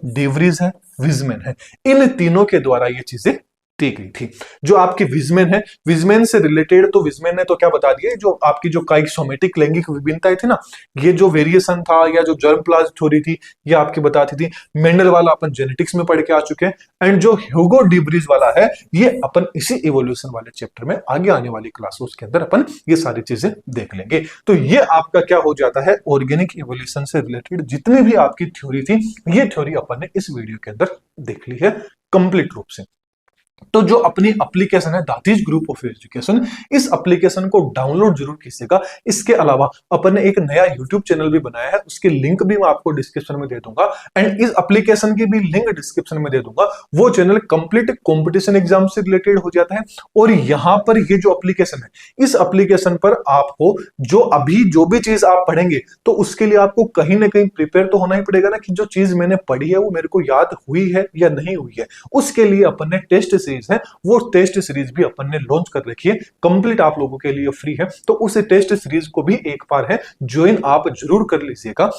डेवरीज है, विजमैन है, इन तीनों के द्वारा ये चीजें दी गई थी। जो आपके विजमैन है, विजमैन से रिलेटेड तो विजमैन ने तो क्या बता दिया, जो आपकी जो काइक्सोमेटिक लैंगिक विभिन्नताएं थी ना, ये जो वेरिएशन था या जो जर्म प्लाज्म थ्योरी थी ये आपकी बताती थी। मेंडल वाला अपन जेनेटिक्स में पढ़ के आ चुके हैं, एंड जो ह्यूगो डिब्रीज वाला है ये अपन इसी इवोल्यूशन वाले चैप्टर में आगे आने वाली क्लासेस के अंदर अपन ये सारी चीजें देख लेंगे। तो ये आपका क्या हो जाता है, ऑर्गेनिक इवोल्यूशन से रिलेटेड जितनी भी आपकी थ्योरी थी, ये थ्योरी अपन ने इस वीडियो के अंदर देख ली है कंप्लीट रूप से। तो जो अपनी एप्लीकेशन है दातिज ग्रुप ऑफ एजुकेशन, इस एप्लीकेशन को डाउनलोड जरूर कीजिएगा। इसके अलावा अपन ने एक नया यूट्यूब चैनल भी बनाया है, उसकी लिंक भी मैं आपको डिस्क्रिप्शन में दे दूंगा, एंड इस एप्लीकेशन की भी लिंक डिस्क्रिप्शन में दे दूंगा। वो चैनल कंप्लीट कंपटीशन एग्जाम से रिलेटेड हो जाता है। और यहां पर ये जो एप्लीकेशन है, इस एप्लीकेशन पर आपको जो अभी जो भी चीज आप पढ़ेंगे तो उसके लिए आपको कहीं ना कहीं प्रिपेयर तो होना ही पड़ेगा ना, कि जो चीज मैंने पढ़ी है वो मेरे को याद हुई है या नहीं हुई है। उसके लिए अपन ने टेस्ट सीरीज है, वो टेस्ट सीरीज भी अपन ने लॉन्च कर रखी है, कंप्लीट आप लोगों के लिए फ्री है। तो उस टेस्ट सीरीज को भी एक बार है ज्वाइन आप जरूर कर लीजिएगा।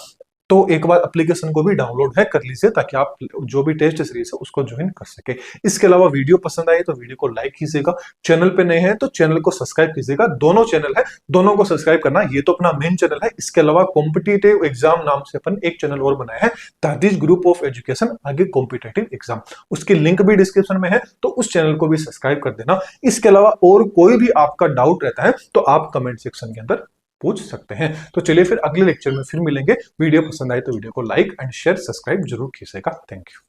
तो एक बार एप्लीकेशन को भी डाउनलोड है कर लीजिए, ताकि आप जो भी टेस्ट सीरीज है उसको ज्वाइन कर सके। इसके अलावा वीडियो पसंद आए तो वीडियो को लाइक कीजिएगा, चैनल पे नए हैं तो चैनल को सब्सक्राइब कीजिएगा। दोनों चैनल है, दोनों को सब्सक्राइब करना, ये तो अपना मेन चैनल है। इसके अलावा कॉम्पिटिटिव एग्जाम नाम से अपन एक चैनल और बनाया है, दातिज ग्रुप ऑफ एजुकेशन आगे कॉम्पिटिटिव एग्जाम, उसकी लिंक भी डिस्क्रिप्शन में है, तो उस चैनल को भी सब्सक्राइब कर देना। इसके अलावा और कोई भी आपका डाउट रहता है तो आप कमेंट सेक्शन के अंदर पूछ सकते हैं। तो चलिए फिर अगले लेक्चर में फिर मिलेंगे। वीडियो पसंद आए तो वीडियो को लाइक एंड शेयर सब्सक्राइब जरूर कीजिएगा। Thank you.